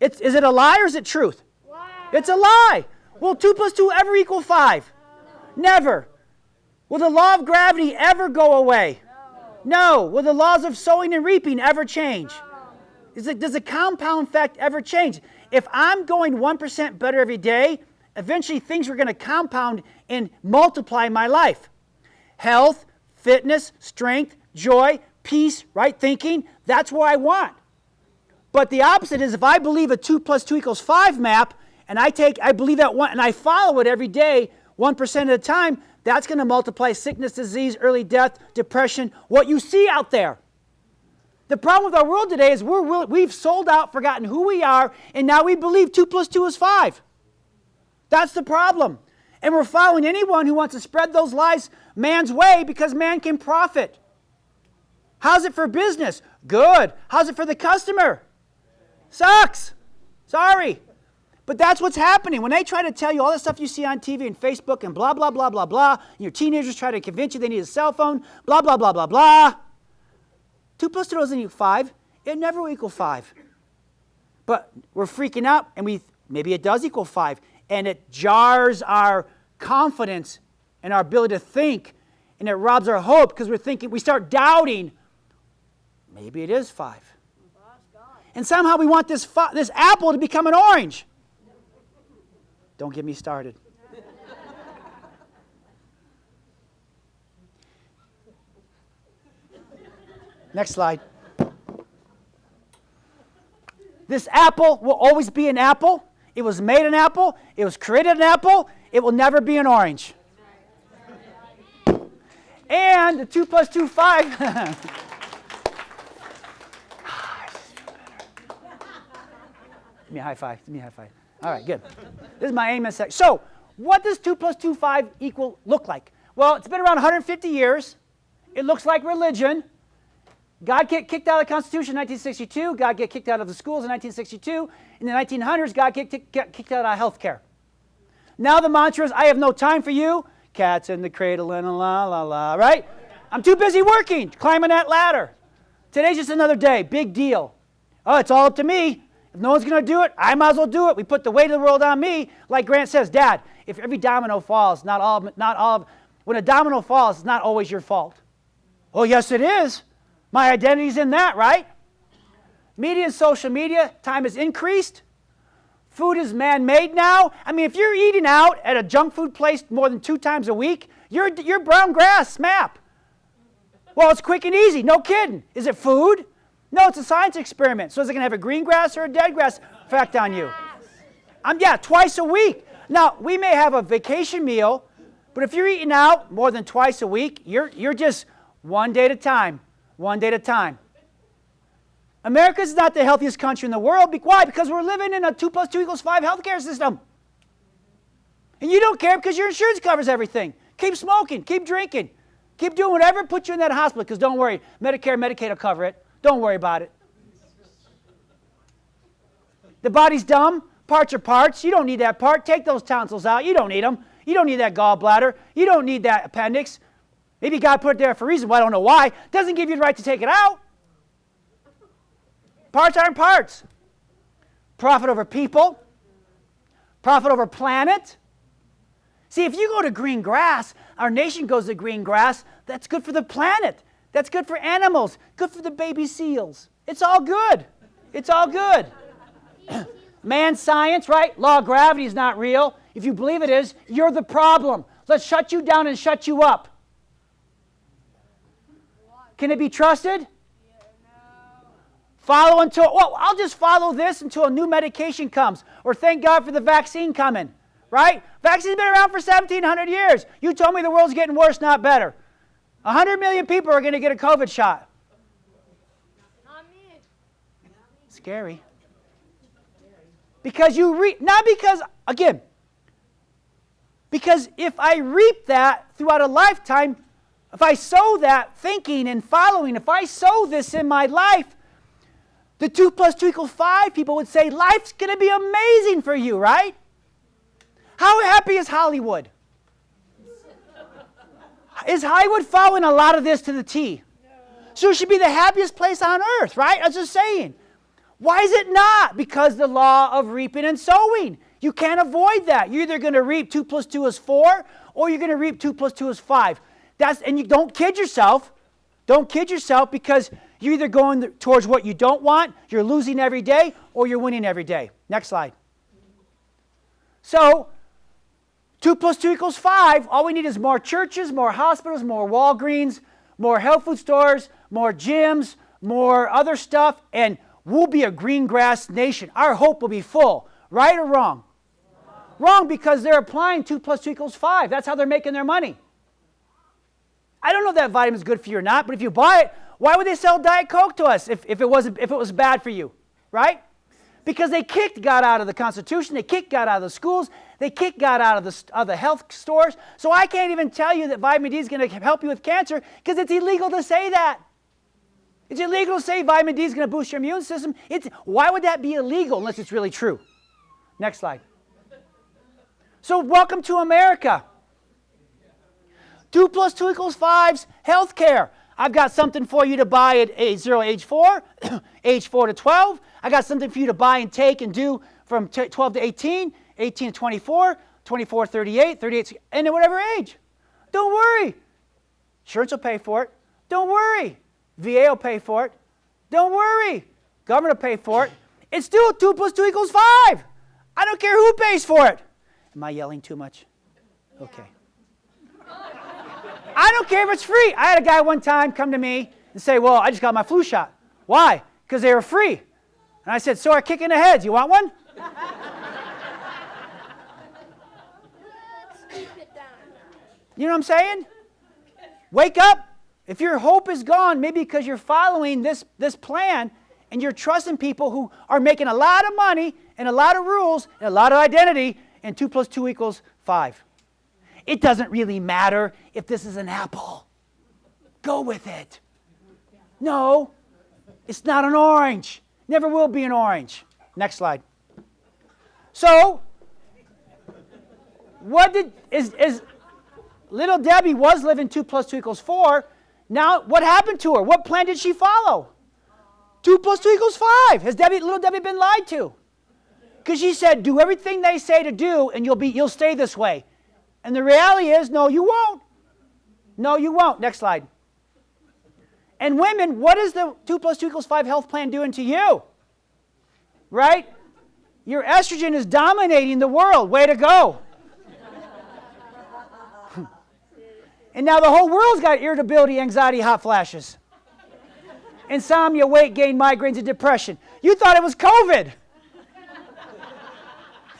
Is it a lie or is it truth?
Wow.
It's a lie. Will 2 plus 2 ever equal 5? No. Never. Will the law of gravity ever go away? No. Will the laws of sowing and reaping ever change? No. Does the compound effect ever change? If I'm going 1% better every day, eventually things are going to compound and multiply my life. Health, fitness, strength, joy, peace, right thinking, that's what I want. But the opposite is if I believe a 2 plus 2 equals 5 map, and I believe that one, and I follow it every day, 1% at a time, that's going to multiply sickness, disease, early death, depression, what you see out there. The problem with our world today is we've sold out, forgotten who we are, and now we believe 2 plus 2 is 5. That's the problem. And we're following anyone who wants to spread those lies man's way because man can profit. How's it for business? Good. How's it for the customer? Sucks. Sorry. But that's what's happening. When they try to tell you all the stuff you see on TV and Facebook and blah, blah, blah, blah, blah, and your teenagers try to convince you they need a cell phone, blah, blah, blah, blah, blah. 2 plus 2 doesn't equal 5. It never will equal 5. But we're freaking out, and maybe it does equal 5. And it jars our confidence and our ability to think, and it robs our hope because we start doubting, maybe it is 5. And somehow we want this apple to become an orange. Don't get me started. Next slide. This apple will always be an apple. It was made an apple. It was created an apple. It will never be an orange. And the 2 plus 2, 5. Give me a high five. Give me a high five. All right, good. This is my aim in a sec. So, what does 2 plus 2, 5 look like? Well, it's been around 150 years. It looks like religion. God get kicked out of the Constitution in 1962. God get kicked out of the schools in 1962. In the 1900s, God get kicked out of health care. Now the mantra is, I have no time for you. Cats in the cradle and la, la, la, right? I'm too busy working, climbing that ladder. Today's just another day, big deal. Oh, it's all up to me. If no one's going to do it, I might as well do it. We put the weight of the world on me. Like Grant says, Dad, if every domino falls, when a domino falls, it's not always your fault. Oh, yes, it is. My identity's in that, right? Media and social media, time has increased. Food is man-made now. I mean, if you're eating out at a junk food place more than 2 times a week, you're brown grass map. Well, it's quick and easy. No kidding. Is it food? No, it's a science experiment. So is it going to have a green grass or a dead grass effect on you? Yeah, twice a week. Now, we may have a vacation meal, but if you're eating out more than twice a week, you're just one day at a time. One day at a time. America is not the healthiest country in the world. Why? Because we're living in a 2 plus 2 equals 5 healthcare system. And you don't care because your insurance covers everything. Keep smoking. Keep drinking. Keep doing whatever puts you in that hospital, because don't worry, Medicare, Medicaid will cover it. Don't worry about it. The body's dumb. Parts are parts. You don't need that part. Take those tonsils out. You don't need them. You don't need that gallbladder. You don't need that appendix. Maybe God put it there for a reason. Well, I don't know why. Doesn't give you the right to take it out. Parts aren't parts. Profit over people. Profit over planet. See, if you go to green grass, our nation goes to green grass, that's good for the planet. That's good for animals. Good for the baby seals. It's all good. It's all good. Man science, right? Law of gravity is not real. If you believe it is, you're the problem. Let's shut you down and shut you up. Can it be trusted? Follow until, well, I'll just follow this until a new medication comes. Or thank God for the vaccine coming, right? Vaccine's been around for 1,700 years. You told me the world's getting worse, not better. 100 million people are going to get a COVID shot.
Not me.
Scary. Because not because, again, because if I reap that throughout a lifetime, if I sow that thinking and following, if I sow this in my life, the 2 + 2 = 5 people would say, life's going to be amazing for you, right? How happy is Hollywood? Is Hollywood following a lot of this to the T? No. So it should be the happiest place on earth, right? I was just saying. Why is it not? Because the law of reaping and sowing. You can't avoid that. You're either going to reap 2 + 2 = 4, or you're going to reap 2 + 2 = 5. And you don't kid yourself. Don't kid yourself, because you're either going towards what you don't want, you're losing every day, or you're winning every day. Next slide. So, 2 + 2 = 5. All we need is more churches, more hospitals, more Walgreens, more health food stores, more gyms, more other stuff, and we'll be a green grass nation. Our hope will be full. Right or wrong? Wrong, because they're applying 2 + 2 = 5. That's how they're making their money. I don't know if that vitamin's good for you or not, but if you buy it, why would they sell Diet Coke to us if it was bad for you, right? Because they kicked God out of the Constitution, they kicked God out of the schools, they kicked God out of the health stores. So I can't even tell you that vitamin D is going to help you with cancer, because it's illegal to say that. It's illegal to say vitamin D is going to boost your immune system. Why would that be illegal unless it's really true? Next slide. So welcome to America. 2 + 2 = 5's health care. I've got something for you to buy at age 4, age 4 to 12. I got something for you to buy and take and do from 12 to 18, 18 to 24, 24 to 38, 38 to, and at whatever age. Don't worry. Insurance will pay for it. Don't worry. VA will pay for it. Don't worry. Government will pay for it. It's still 2 + 2 = 5. I don't care who pays for it. Am I yelling too much? Okay. I don't care if it's free. I had a guy one time come to me and say, well, I just got my flu shot. Why? Because they were free. And I said, so are kicking the heads. You want one? You know what I'm saying? Wake up. If your hope is gone, maybe because you're following this plan and you're trusting people who are making a lot of money and a lot of rules and a lot of identity, and 2 + 2 = 5. It doesn't really matter if this is an apple. Go with it. No, it's not an orange. Never will be an orange. Next slide. So, little Debbie was living 2 + 2 = 4. Now, what happened to her? What plan did she follow? 2 + 2 = 5. Has little Debbie been lied to? Because she said, do everything they say to do, and you'll stay this way. And the reality is, no, you won't. No, you won't. Next slide. And women, what is the 2 + 2 = 5 health plan doing to you? Right? Your estrogen is dominating the world. Way to go. And now the whole world's got irritability, anxiety, hot flashes. Insomnia, weight gain, migraines, and depression. You thought it was COVID.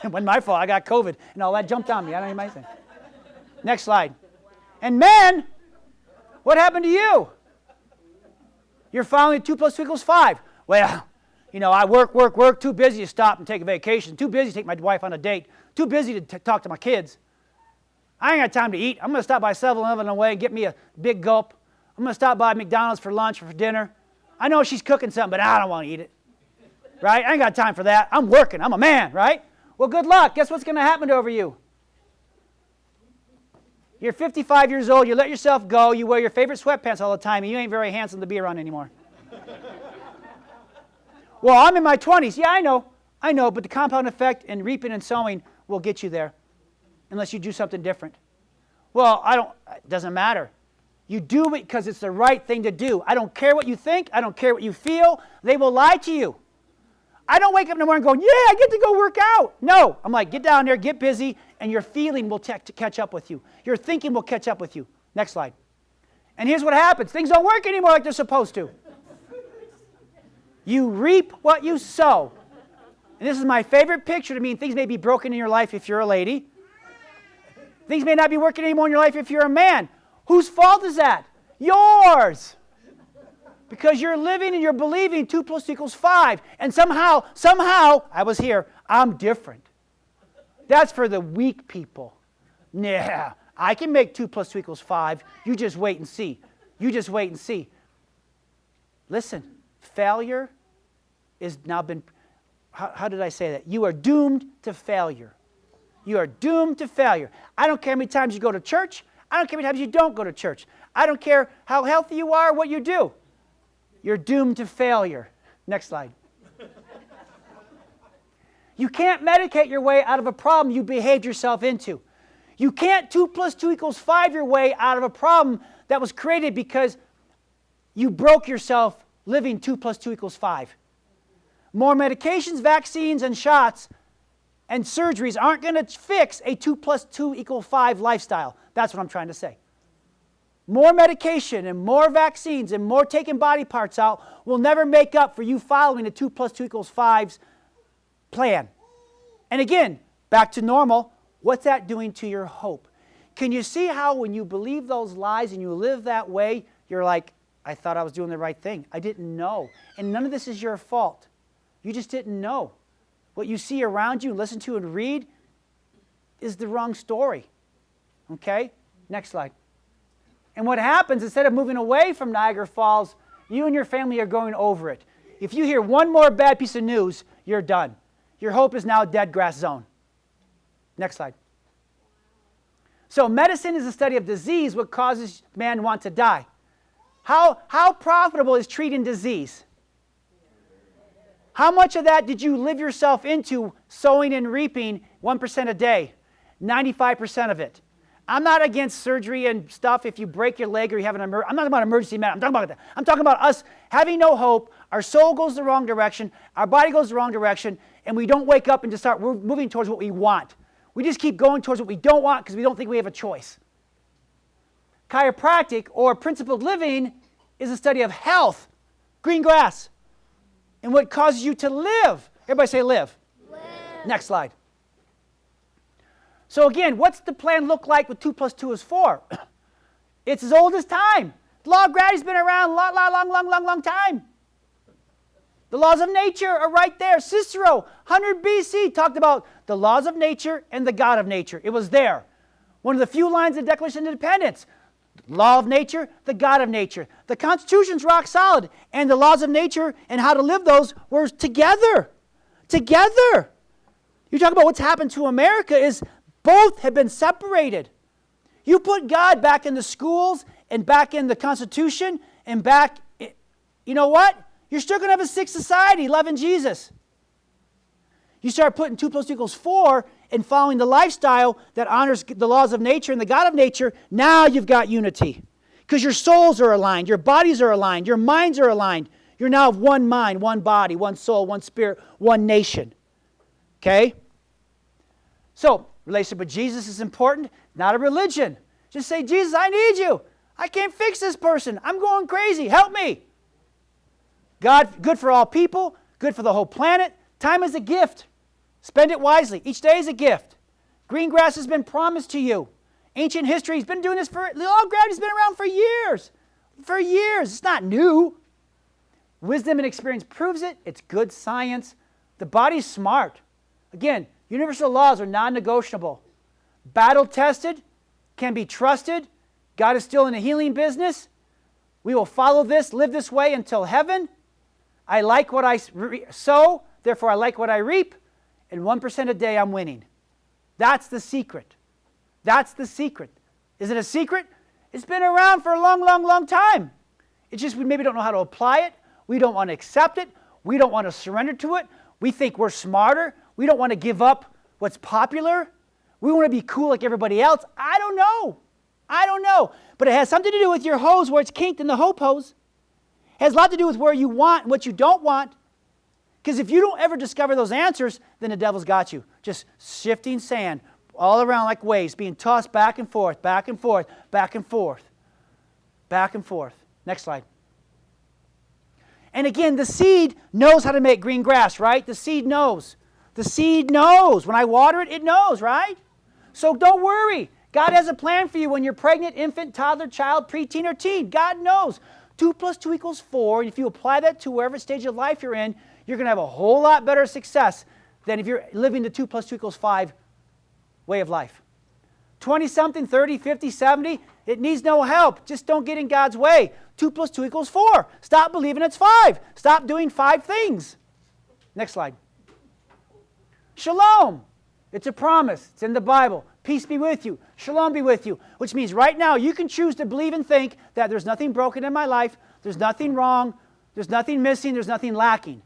It wasn't my fault. I got COVID, and all that jumped on me. I don't even mind saying. Next slide. And men, what happened to you? You're following 2 + 2 = 5. Well, I work, too busy to stop and take a vacation, too busy to take my wife on a date, too busy to talk to my kids. I ain't got time to eat. I'm going to stop by 7-Eleven on the way and get me a big gulp. I'm going to stop by McDonald's for lunch or for dinner. I know she's cooking something, but I don't want to eat it. Right? I ain't got time for that. I'm working. I'm a man, right? Well, good luck. Guess what's going to happen over you? You're 55 years old. You let yourself go. You wear your favorite sweatpants all the time, and you ain't very handsome to be around anymore. Well, I'm in my 20s. Yeah, I know, but the compound effect and reaping and sowing will get you there unless you do something different. Well, it doesn't matter. You do it because it's the right thing to do. I don't care what you think. I don't care what you feel. They will lie to you. I don't wake up in the morning going, yeah, I get to go work out. No, I'm like, get down there, get busy, and your feeling will catch up with you. Your thinking will catch up with you. Next slide. And here's what happens. Things don't work anymore like they're supposed to. You reap what you sow. And this is my favorite picture to mean things may be broken in your life if you're a lady. Things may not be working anymore in your life if you're a man. Whose fault is that? Yours. Because you're living and you're believing 2 + 2 = 5. And somehow, I was here, I'm different. That's for the weak people. Nah, I can make 2 + 2 = 5. You just wait and see. You just wait and see. Listen, failure is now been, how did I say that? You are doomed to failure. You are doomed to failure. I don't care how many times you go to church. I don't care how many times you don't go to church. I don't care how healthy you are, what you do. You're doomed to failure. Next slide. You can't medicate your way out of a problem you behaved yourself into. You can't 2 + 2 = 5 your way out of a problem that was created because you broke yourself living 2 + 2 = 5. More medications, vaccines, and shots and surgeries aren't going to fix a 2 + 2 = 5 lifestyle. That's what I'm trying to say. More medication and more vaccines and more taking body parts out will never make up for you following a 2 + 2 = 5's plan. And again, back to normal, what's that doing to your hope? Can you see how when you believe those lies and you live that way, you're like, I thought I was doing the right thing. I didn't know. And none of this is your fault. You just didn't know. What you see around you, listen to and read is the wrong story. Okay? Next slide. And what happens, instead of moving away from Niagara Falls, you and your family are going over it. If you hear one more bad piece of news, you're done. Your hope is now a dead grass zone. Next slide. So medicine is the study of disease, what causes man want to die. How profitable is treating disease? How much of that did you live yourself into sowing and reaping 1% a day? 95% of it. I'm not against surgery and stuff if you break your leg or you have an emergency. I'm not about emergency medicine. I'm talking about that. I'm talking about us having no hope. Our soul goes the wrong direction. Our body goes the wrong direction. And we don't wake up and just start moving towards what we want. We just keep going towards what we don't want because we don't think we have a choice. Chiropractic or principled living is a study of health, green grass, and what causes you to live. Everybody say live.
Live.
Next slide. So again, what's the plan look like with 2 + 2 = 4? It's as old as time. The law of gravity's been around a long time. The laws of nature are right there. Cicero, 100 BC, talked about the laws of nature and the God of nature. It was there. One of the few lines of the Declaration of Independence. Law of nature, the God of nature. The Constitution's rock solid, and the laws of nature and how to live those were together. Together. You talk about what's happened to America is both have been separated. You put God back in the schools and back in the Constitution and back, you know what? You're still going to have a sick society loving Jesus. You start putting 2 + 2 = 4 and following the lifestyle that honors the laws of nature and the God of nature, now you've got unity. Because your souls are aligned, your bodies are aligned, your minds are aligned. You're now of one mind, one body, one soul, one spirit, one nation. Okay? So, relationship with Jesus is important, not a religion. Just say, Jesus, I need you. I can't fix this person. I'm going crazy. Help me. God, good for all people, good for the whole planet. Time is a gift. Spend it wisely. Each day is a gift. Green grass has been promised to you. Ancient history has been doing this the law of gravity's been around for years. For years. It's not new. Wisdom and experience proves it. It's good science. The body's smart. Again, universal laws are non-negotiable. Battle-tested, can be trusted. God is still in the healing business. We will follow this, live this way until heaven. I like what I sow, therefore I like what I reap. And 1% a day I'm winning. That's the secret. That's the secret. Is it a secret? It's been around for a long, long, long time. It's just we maybe don't know how to apply it. We don't want to accept it. We don't want to surrender to it. We think we're smarter. We don't want to give up what's popular. We want to be cool like everybody else. I don't know. I don't know. But it has something to do with your hose where it's kinked in the hope hose. It has a lot to do with where you want and what you don't want. Because if you don't ever discover those answers, then the devil's got you. Just shifting sand all around like waves, being tossed back and forth, back and forth, back and forth, back and forth. Next slide. And again, the seed knows how to make green grass, right? The seed knows. The seed knows. When I water it, it knows, right? So don't worry. God has a plan for you when you're pregnant, infant, toddler, child, preteen, or teen. God knows. 2 + 2 = 4. And if you apply that to wherever stage of life you're in, you're going to have a whole lot better success than if you're living the 2 + 2 = 5 way of life. 20-something, 30, 50, 70, it needs no help. Just don't get in God's way. 2 + 2 = 4. Stop believing it's 5. Stop doing 5 things. Next slide. Shalom. It's a promise. It's in the Bible. Peace be with you. Shalom be with you. Which means right now you can choose to believe and think that there's nothing broken in my life. There's nothing wrong. There's nothing missing. There's nothing lacking.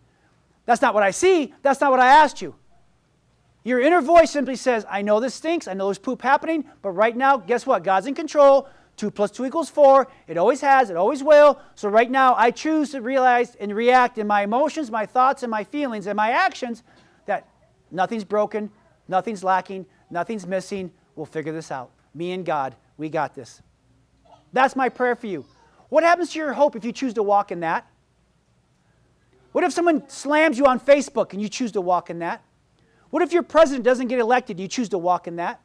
That's not what I see. That's not what I asked you. Your inner voice simply says, I know this stinks. I know there's poop happening. But right now, guess what? God's in control. 2 + 2 = 4. It always has. It always will. So right now, I choose to realize and react in my emotions, my thoughts, and my feelings, and my actions that nothing's broken, nothing's lacking, nothing's missing. We'll figure this out. Me and God, we got this. That's my prayer for you. What happens to your hope if you choose to walk in that? What if someone slams you on Facebook and you choose to walk in that? What if your president doesn't get elected and you choose to walk in that?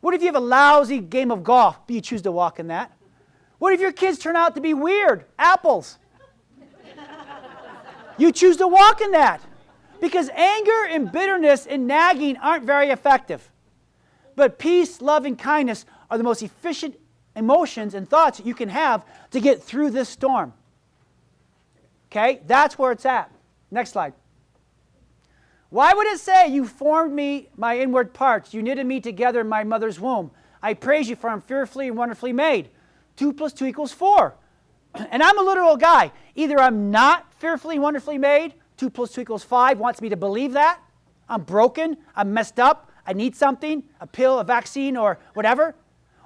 What if you have a lousy game of golf but you choose to walk in that? What if your kids turn out to be weird, apples? You choose to walk in that. Because anger and bitterness and nagging aren't very effective. But peace, love, and kindness are the most efficient emotions and thoughts that you can have to get through this storm. Okay? That's where it's at. Next slide. Why would it say, you formed me, my inward parts, you knitted me together in my mother's womb? I praise you, for I'm fearfully and wonderfully made. 2 + 2 = 4. And I'm a literal guy. Either I'm not fearfully and wonderfully made, 2 + 2 = 5 wants me to believe that. I'm broken, I'm messed up, I need something, a pill, a vaccine, or whatever.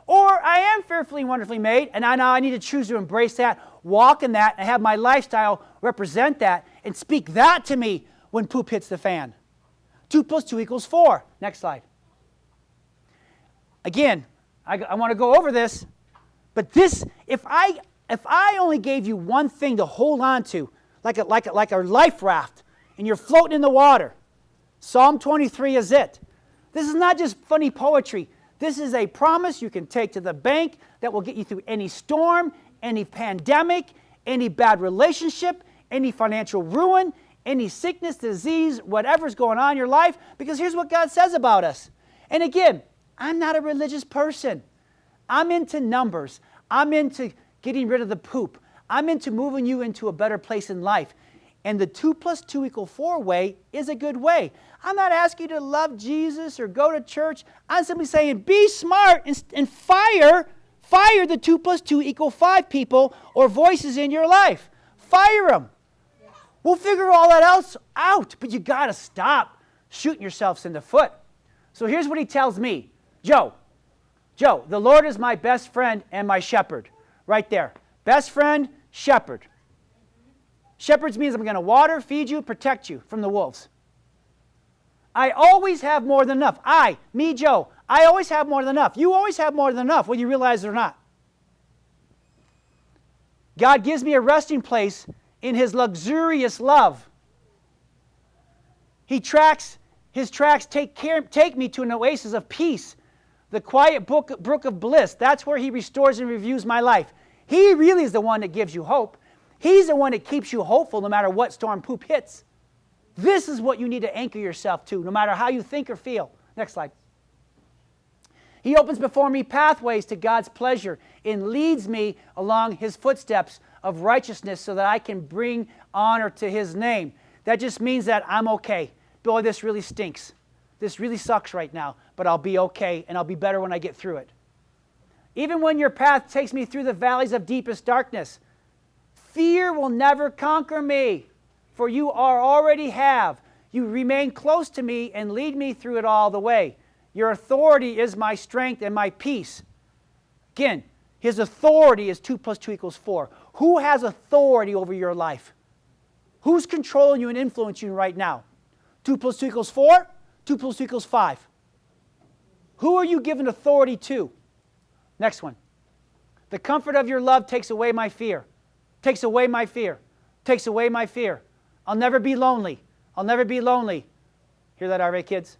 Or I am fearfully and wonderfully made, and now I need to choose to embrace that, walk in that, and have my lifestyle represent that, and speak that to me when poop hits the fan. 2 + 2 = 4. Next slide. Again, I want to go over this, but this, if I only gave you one thing to hold on to, like a life raft, and you're floating in the water, Psalm 23 is it. This is not just funny poetry. This is a promise you can take to the bank that will get you through any storm, any pandemic, any bad relationship, any financial ruin, any sickness, disease, whatever's going on in your life, because here's what God says about us. And again, I'm not a religious person. I'm into numbers. I'm into getting rid of the poop. I'm into moving you into a better place in life. And the 2 + 2 = 4 way is a good way. I'm not asking you to love Jesus or go to church. I'm simply saying be smart and fire the 2 + 2 = 5 people or voices in your life. Fire them. We'll figure all that else out, but you got to stop shooting yourselves in the foot. So here's what he tells me. Joe, the Lord is my best friend and my shepherd. Right there. Best friend, shepherd. Shepherds means I'm going to water, feed you, protect you from the wolves. I always have more than enough. Joe, I always have more than enough. You always have more than enough, whether you realize it or not. God gives me a resting place in His luxurious love. His tracks take me to an oasis of peace, the quiet brook of bliss. That's where He restores and reviews my life. He really is the one that gives you hope. He's the one that keeps you hopeful no matter what storm poop hits. This is what you need to anchor yourself to, no matter how you think or feel. Next slide. He opens before me pathways to God's pleasure and leads me along his footsteps of righteousness so that I can bring honor to his name. That just means that I'm okay. Boy, this really stinks. This really sucks right now, but I'll be okay, and I'll be better when I get through it. Even when your path takes me through the valleys of deepest darkness, fear will never conquer me, for you already have. You remain close to me and lead me through it all the way. Your authority is my strength and my peace. Again, his authority is 2 + 2 = 4. Who has authority over your life? Who's controlling you and influencing you right now? 2 + 2 = 4? 2 + 2 = 5. Who are you giving authority to? Next one. The comfort of your love takes away my fear. Takes away my fear. Takes away my fear. I'll never be lonely. I'll never be lonely. Hear that, Arvay kids?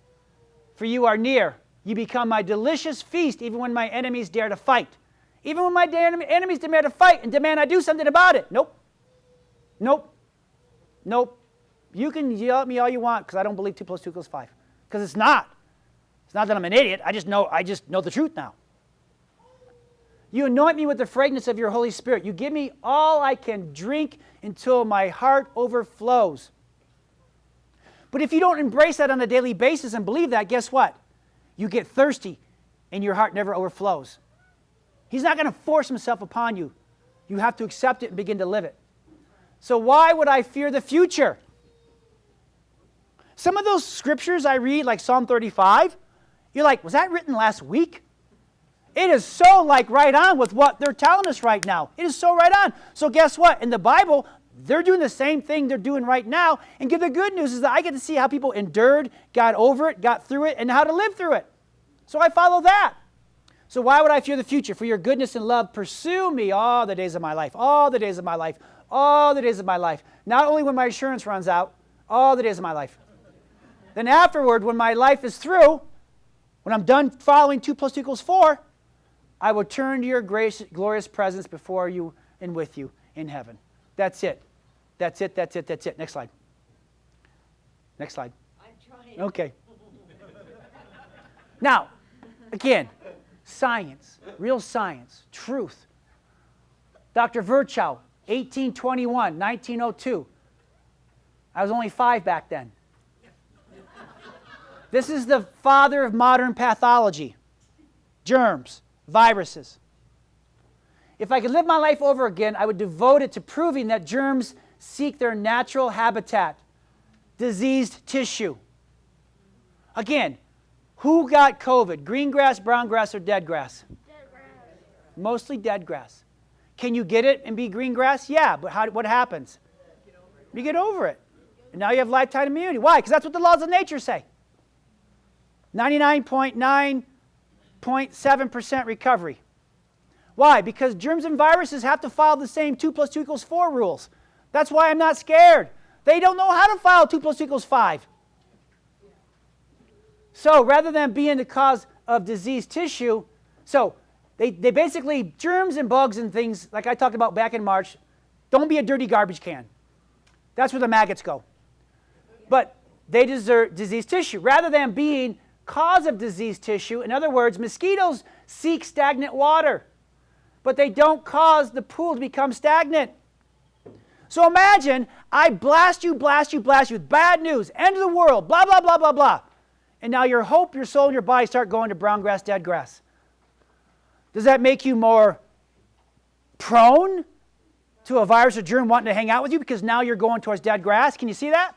For you are near. You become my delicious feast even when my enemies dare to fight. Even when my enemies dare to fight and demand I do something about it. Nope. Nope. Nope. You can yell at me all you want because I don't believe 2 + 2 = 5. Because it's not. It's not that I'm an idiot. I just know the truth now. You anoint me with the fragrance of your Holy Spirit. You give me all I can drink until my heart overflows. But if you don't embrace that on a daily basis and believe that, guess what? You get thirsty and your heart never overflows. He's not going to force himself upon you. You have to accept it and begin to live it. So why would I fear the future? Some of those scriptures I read, like Psalm 35, you're like, was that written last week? It is so like right on with what they're telling us right now. It is so right on. So guess what? In the Bible, they're doing the same thing they're doing right now. And the good news is that I get to see how people endured, got over it, got through it, and how to live through it. So I follow that. So why would I fear the future? For your goodness and love pursue me all the days of my life, all the days of my life, all the days of my life. Not only when my insurance runs out, all the days of my life. Then afterward, when my life is through, when I'm done following 2 + 2 = 4, I will turn to your glorious presence before you and with you in heaven. That's it. That's it, that's it, that's it. Next slide. Next slide.
I'm trying.
Okay. Now, again, science, real science, truth. Dr. Virchow, 1821, 1902. I was only 5 back then. This is the father of modern pathology. Germs, viruses. If I could live my life over again, I would devote it to proving that germs seek their natural habitat, diseased tissue. Again, who got COVID? Green grass, brown grass, or dead grass?
Dead grass.
Mostly dead grass. Can you get it and be green grass? Yeah, but what happens? You get over it. And now you have lifetime immunity. Why? Because that's what the laws of nature say. 99.9.7% recovery. Why? Because germs and viruses have to follow the same 2 + 2 = 4 rules. That's why I'm not scared. They don't know how to follow 2 + 2 = 5. So rather than being the cause of diseased tissue, so they basically, germs and bugs and things, like I talked about back in March, don't be a dirty garbage can. That's where the maggots go. But they desert diseased tissue. Rather than being cause of diseased tissue, in other words, mosquitoes seek stagnant water, but they don't cause the pool to become stagnant. So imagine I blast you with bad news, end of the world, blah, blah, blah, blah, blah. And now your hope, your soul, and your body start going to brown grass, dead grass. Does that make you more prone to a virus or germ wanting to hang out with you because now you're going towards dead grass? Can you see that?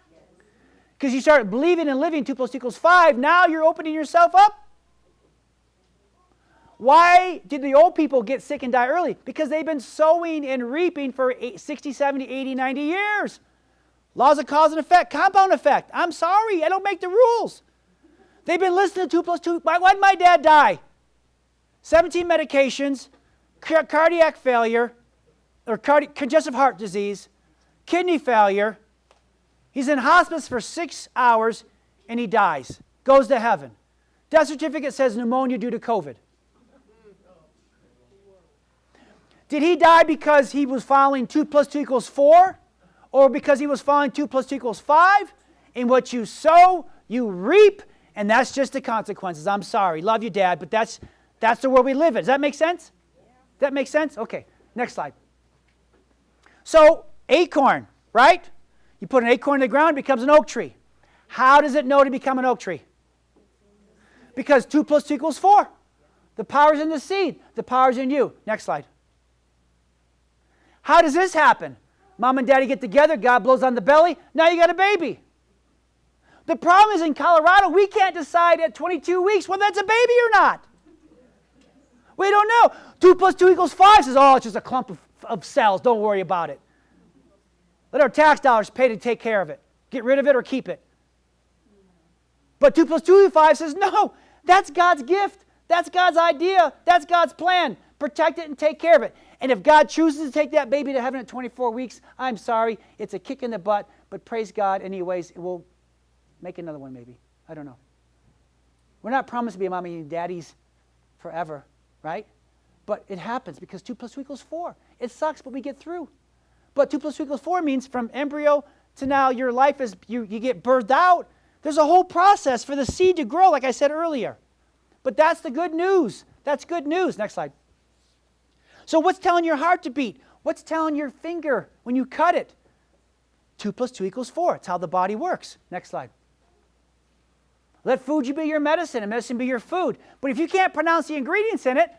Because you start believing and living 2 + 2 = 5, now you're opening yourself up. Why did the old people get sick and die early? Because they've been sowing and reaping for 60, 70, 80, 90 years. Laws of cause and effect, compound effect. I'm sorry, I don't make the rules. They've been listening to 2 + 2. Why did my dad die? 17 medications, cardiac failure, or congestive heart disease, kidney failure. He's in hospice for 6 hours and he dies, goes to heaven. Death certificate says pneumonia due to COVID. Did he die because he was following 2 + 2 = 4? Or because he was following 2 + 2 = 5? In what you sow, you reap, and that's just the consequences. I'm sorry. Love you, Dad, but that's That's the world we live in. Does that make sense? That makes sense? Okay, next slide. So, acorn, right? You put an acorn in the ground, it becomes an oak tree. How does it know to become an oak tree? Because 2 plus 2 equals 4. The power's in the seed. The power's in you. Next slide. How does this happen? Mom and daddy get together, God blows on the belly, now you got a baby. The problem is in Colorado, we can't decide at 22 weeks whether that's a baby or not. We don't know. 2 plus 2 equals 5 says, oh, it's just a clump of cells. Don't worry about it. Let our tax dollars pay to take care of it. Get rid of it or keep it. But 2 plus 2 equals 5 says, no, that's God's gift. That's God's idea. That's God's plan. Protect it and take care of it. And if God chooses to take that baby to heaven at 24 weeks, I'm sorry. It's a kick in the butt, but praise God anyways. We'll make another one maybe. I don't know. We're not promised to be mommy and daddies forever, right? But it happens because 2 plus 2 equals 4. It sucks, but we get through. But 2 plus 2 equals 4 means from embryo to now your life is, you get birthed out. There's a whole process for the seed to grow, like I said earlier. But that's the good news. That's good news. Next slide. So what's telling your heart to beat? What's telling your finger when you cut it? 2 plus 2 equals 4. It's how the body works. Next slide. Let food be your medicine and medicine be your food. But if you can't pronounce the ingredients in it,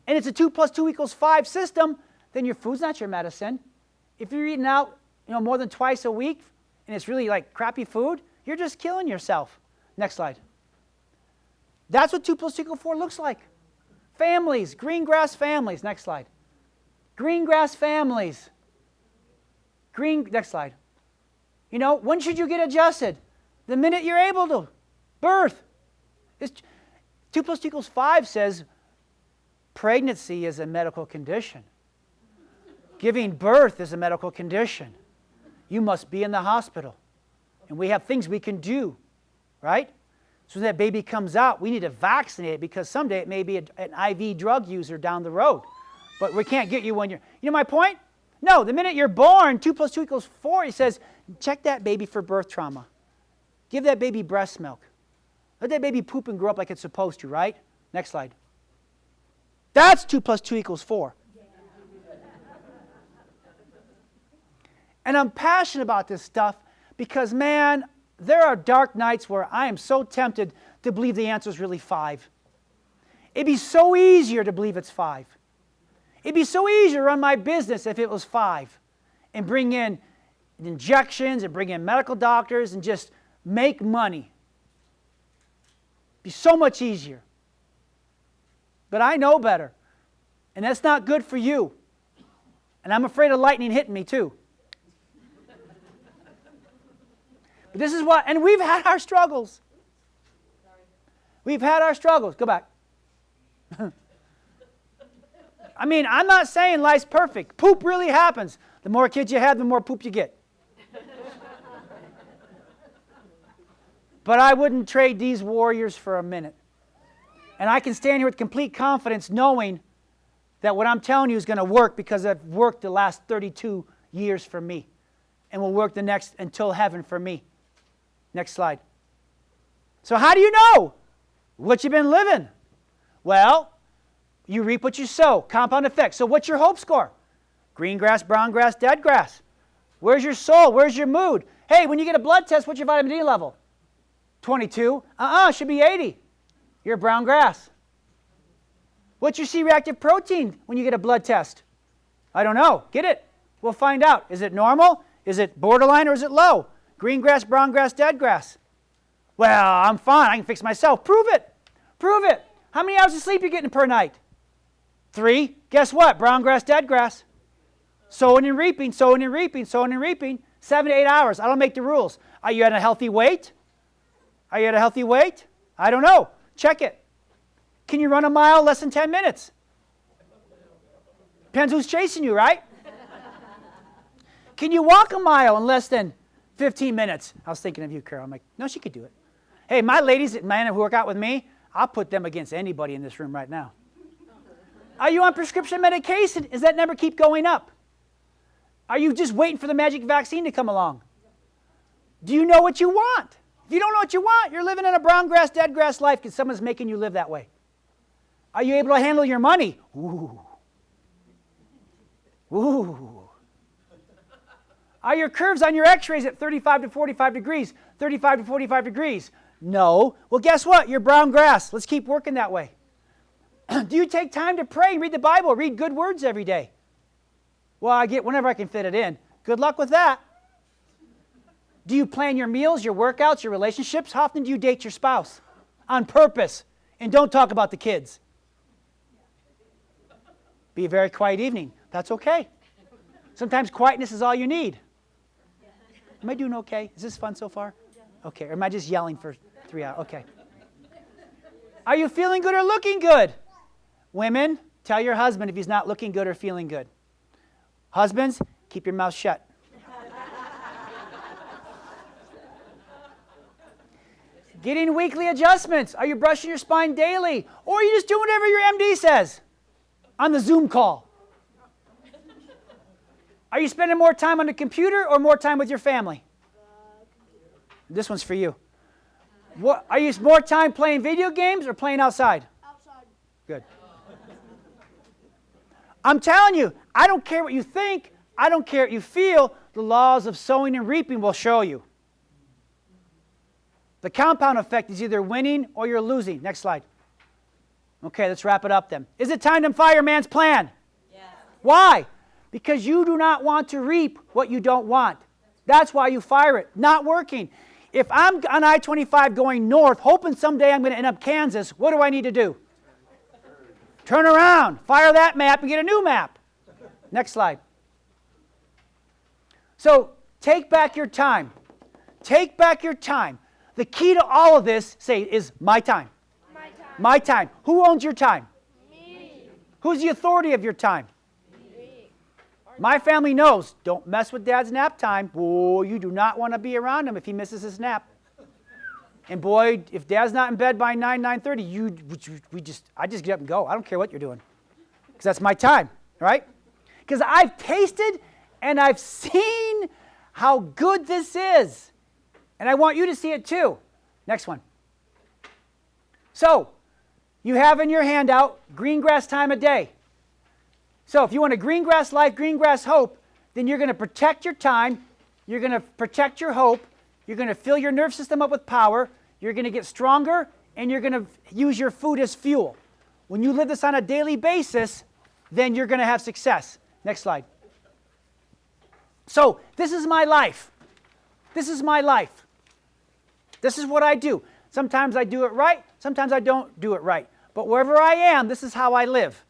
and it's a 2 plus 2 equals 5 system, then your food's not your medicine. If you're eating out, more than twice a week, and it's really like crappy food, you're just killing yourself. Next slide. That's what 2 plus 2 equals 4 looks like. Families, green grass families. Next slide. Green grass families. Next slide. When should you get adjusted? The minute you're able to. Birth. 2 plus 2 equals 5 says pregnancy is a medical condition. Giving birth is a medical condition. You must be in the hospital. And we have things we can do, right? So when that baby comes out, we need to vaccinate it because someday it may be an IV drug user down the road. But we can't get you when you're... You know my point? No, the minute you're born, 2 plus 2 equals 4, he says, check that baby for birth trauma. Give that baby breast milk. Let that baby poop and grow up like it's supposed to, right? Next slide. That's 2 plus 2 equals 4. And I'm passionate about this stuff because, man, there are dark nights where I am so tempted to believe the answer is really 5. It'd be so easier to believe it's 5. It'd be so easier to run my business if it was 5 and bring in injections and bring in medical doctors and just make money. It'd be so much easier. But I know better. And that's not good for you. And I'm afraid of lightning hitting me too. But this is what, and we've had our struggles. We've had our struggles. Go back. I mean, I'm not saying life's perfect. Poop really happens. The more kids you have, the more poop you get. But I wouldn't trade these warriors for a minute. And I can stand here with complete confidence knowing that what I'm telling you is going to work because I've worked the last 32 years for me and will work the next until heaven for me. Next slide. So how do you know what you've been living? Well, you reap what you sow. Compound effect. So what's your hope score? Green grass, brown grass, dead grass. Where's your soul? Where's your mood? Hey, when you get a blood test, what's your vitamin D level? 22. Should be 80. You're brown grass. What's your C-reactive protein when you get a blood test? I don't know. Get it. We'll find out. Is it normal? Is it borderline or is it low? Green grass, brown grass, dead grass. Well, I'm fine. I can fix myself. Prove it. Prove it. How many hours of sleep are you getting per night? 3. Guess what? Brown grass, dead grass. Sowing and reaping, sowing and reaping, sowing and reaping. 7 to 8 hours. I don't make the rules. Are you at a healthy weight? Are you at a healthy weight? I don't know. Check it. Can you run a mile less than 10 minutes? Depends who's chasing you, right? Can you walk a mile in less than 15 minutes? I was thinking of you, Carol. I'm like, no, she could do it. Hey, my ladies, man, who work out with me, I'll put them against anybody in this room right now. Are you on prescription medication? Does that number keep going up? Are you just waiting for the magic vaccine to come along? Do you know what you want? If you don't know what you want, you're living in a brown grass, dead grass life because someone's making you live that way. Are you able to handle your money? Ooh. Ooh. Are your curves on your x-rays at 35 to 45 degrees? 35 to 45 degrees? No. Well, guess what? You're brown grass. Let's keep working that way. Do you take time to pray and read the Bible, read good words every day? Well, I get whenever I can fit it in. Good luck with that. Do you plan your meals, your workouts, your relationships? How often do you date your spouse? On purpose. And don't talk about the kids. Be a very quiet evening. That's okay. Sometimes quietness is all you need. Am I doing okay? Is this fun so far? Okay. Or am I just yelling for 3 hours? Okay. Are you feeling good or looking good? Women, tell your husband if he's not looking good or feeling good. Husbands, keep your mouth shut. Getting weekly adjustments. Are you brushing your spine daily? Or are you just doing whatever your MD says on the Zoom call? Are you spending more time on the computer or more time with your family? This one's for you. What, are you more time playing video games or playing outside?
Outside.
Good. I'm telling you, I don't care what you think. I don't care what you feel. The laws of sowing and reaping will show you. The compound effect is either winning or you're losing. Next slide. Okay, let's wrap it up then. Is it time to fire man's plan? Yes. Why? Because you do not want to reap what you don't want. That's why you fire it. Not working. If I'm on I-25 going north, hoping someday I'm going to end up Kansas, what do I need to do? Turn around, fire that map, and get a new map. Next slide. So take back your time. Take back your time. The key to all of this, say, is my time.
My time.
My time. Who owns your time?
Me.
Who's the authority of your time?
Me.
My family knows, don't mess with Dad's nap time. Oh, you do not want to be around him if he misses his nap. And boy, if Dad's not in bed by 9:30, I just get up and go. I don't care what you're doing. Because that's my time, right? Because I've tasted and I've seen how good this is. And I want you to see it too. Next one. So, you have in your handout green grass time of day. So if you want a green grass life, green grass hope, then you're going to protect your time, you're going to protect your hope, you're going to fill your nerve system up with power, you're going to get stronger, and you're going to use your food as fuel. When you live this on a daily basis, then you're going to have success. Next slide. So this is my life. This is my life. This is what I do. Sometimes I do it right, sometimes I don't do it right. But wherever I am, this is how I live.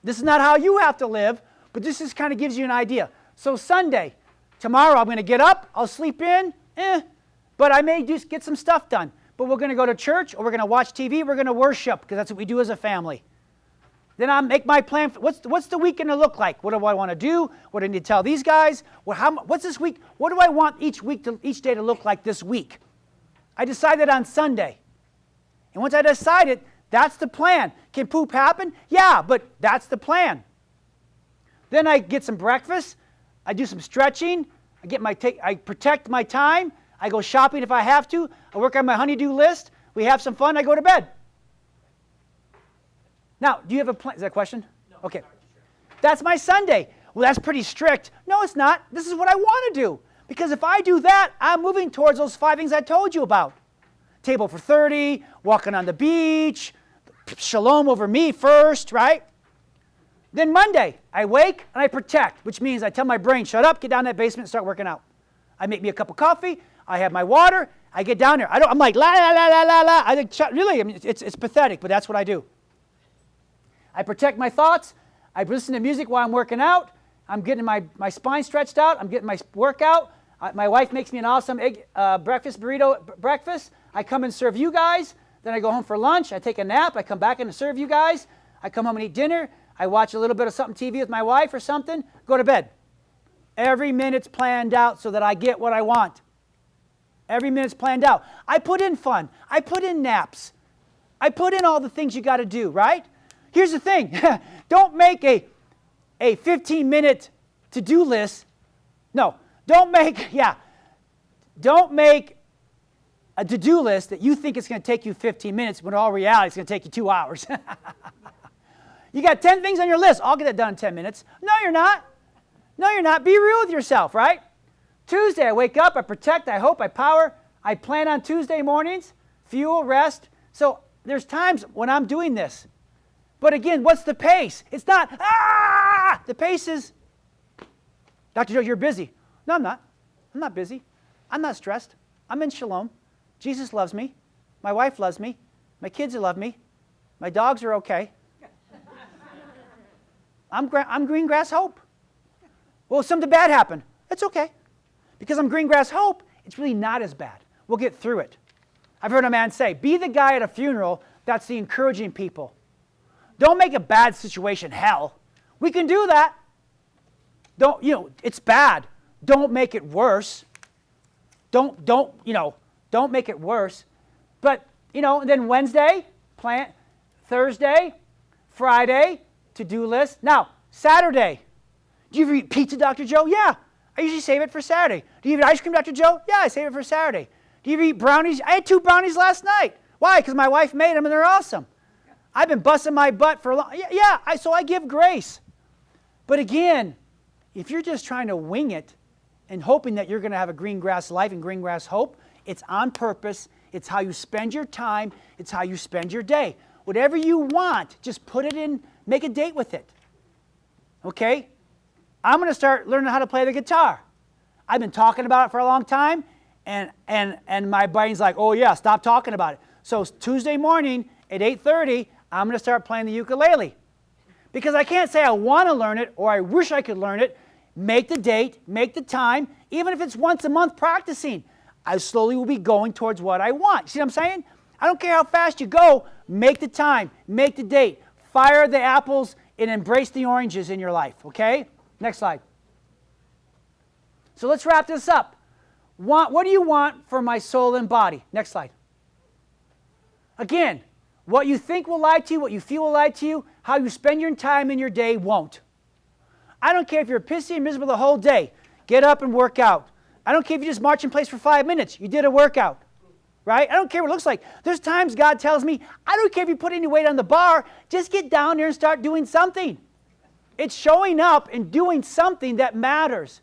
This is not how you have to live, but this just kind of gives you an idea. So Sunday, tomorrow I'm going to get up, I'll sleep in, but I may just get some stuff done. But we're going to go to church, or we're going to watch TV, we're going to worship, because that's what we do as a family. Then I'll make my plan. What's the week going to look like? What do I want to do? What do I need to tell these guys? What's this week? What do I want each day to look like this week? I decided on Sunday. And once I decided, that's the plan. Can poop happen? Yeah, but that's the Then I get some breakfast. I do some stretching. I protect my time. I go shopping if I have to. I work on my honey-do list. We have some fun. I go to bed. Now, do you have a plan? Is that a question?
No.
Okay. That's my Sunday. Well, that's pretty strict. No, it's not. This is what I want to do. Because if I do that, I'm moving towards those 5 things I told you about. Table for 30, walking on the beach, shalom over me first, right? Then Monday, I wake and I protect, which means I tell my brain, shut up, get down in that basement and start working out. I make me a cup of coffee, I have my water, I get down there. I'm like, la, la, la, la, la, la. Really, I mean, it's pathetic, but that's what I do. I protect my thoughts, I listen to music while I'm working out, I'm getting my spine stretched out, I'm getting my workout. My wife makes me an awesome egg breakfast. I come and serve you guys. Then I go home for lunch. I take a nap. I come back and serve you guys. I come home and eat dinner. I watch a little bit of something TV with my wife or something. Go to bed. Every minute's planned out so that I get what I want. Every minute's planned out. I put in fun. I put in naps. I put in all the things you got to do, right? Here's the thing. Don't make a 15-minute to-do list. No. Don't make a to-do list that you think it's going to take you 15 minutes, when in all reality it's going to take you 2 hours. You got 10 things on your list. I'll get it done in 10 minutes. No, you're not. No, you're not. Be real with yourself, right? Tuesday, I wake up, I protect, I hope, I power. I plan on Tuesday mornings, fuel, rest. So there's times when I'm doing this. But again, what's the pace? It's not, the pace is, Dr. Joe, you're busy. No, I'm not. I'm not busy. I'm not stressed. I'm in shalom. Jesus loves me. My wife loves me. My kids love me. My dogs are okay. I'm green grass hope. Well, something bad happened. It's okay. Because I'm green grass hope, it's really not as bad. We'll get through it. I've heard a man say, be the guy at a funeral that's the encouraging people. Don't make a bad situation hell. We can do that. It's bad. Don't make it worse. Don't make it worse. But, then Wednesday, plan, Thursday, Friday, to-do list. Now, Saturday. Do you ever eat pizza, Dr. Joe? Yeah. I usually save it for Saturday. Do you eat ice cream, Dr. Joe? Yeah, I save it for Saturday. Do you ever eat brownies? I had 2 brownies last night. Why? Because my wife made them and they're awesome. I've been busting my butt for a long time. So I give grace. But again, if you're just trying to wing it and hoping that you're going to have a green grass life and green grass hope, it's on purpose. It's how you spend your time. It's how you spend your day. Whatever you want, just put it in, make a date with it. Okay? I'm going to start learning how to play the guitar. I've been talking about it for a long time, and my brain's like, oh yeah, stop talking about it. So Tuesday morning at 8:30, I'm going to start playing the ukulele. Because I can't say I want to learn it or I wish I could learn it. Make the date, make the time, even if it's once a month practicing. I slowly will be going towards what I want. See what I'm saying? I don't care how fast you go, make the time, make the date. Fire the apples and embrace the oranges in your life, okay? Next slide. So let's wrap this up. What do you want for my soul and body? Next slide. Again, what you think will lie to you, what you feel will lie to you, how you spend your time in your day won't. I don't care if you're pissy and miserable the whole day. Get up and work out. I don't care if you just march in place for 5 minutes. You did a workout, right? I don't care what it looks like. There's times God tells me, I don't care if you put any weight on the bar. Just get down there and start doing something. It's showing up and doing something that matters.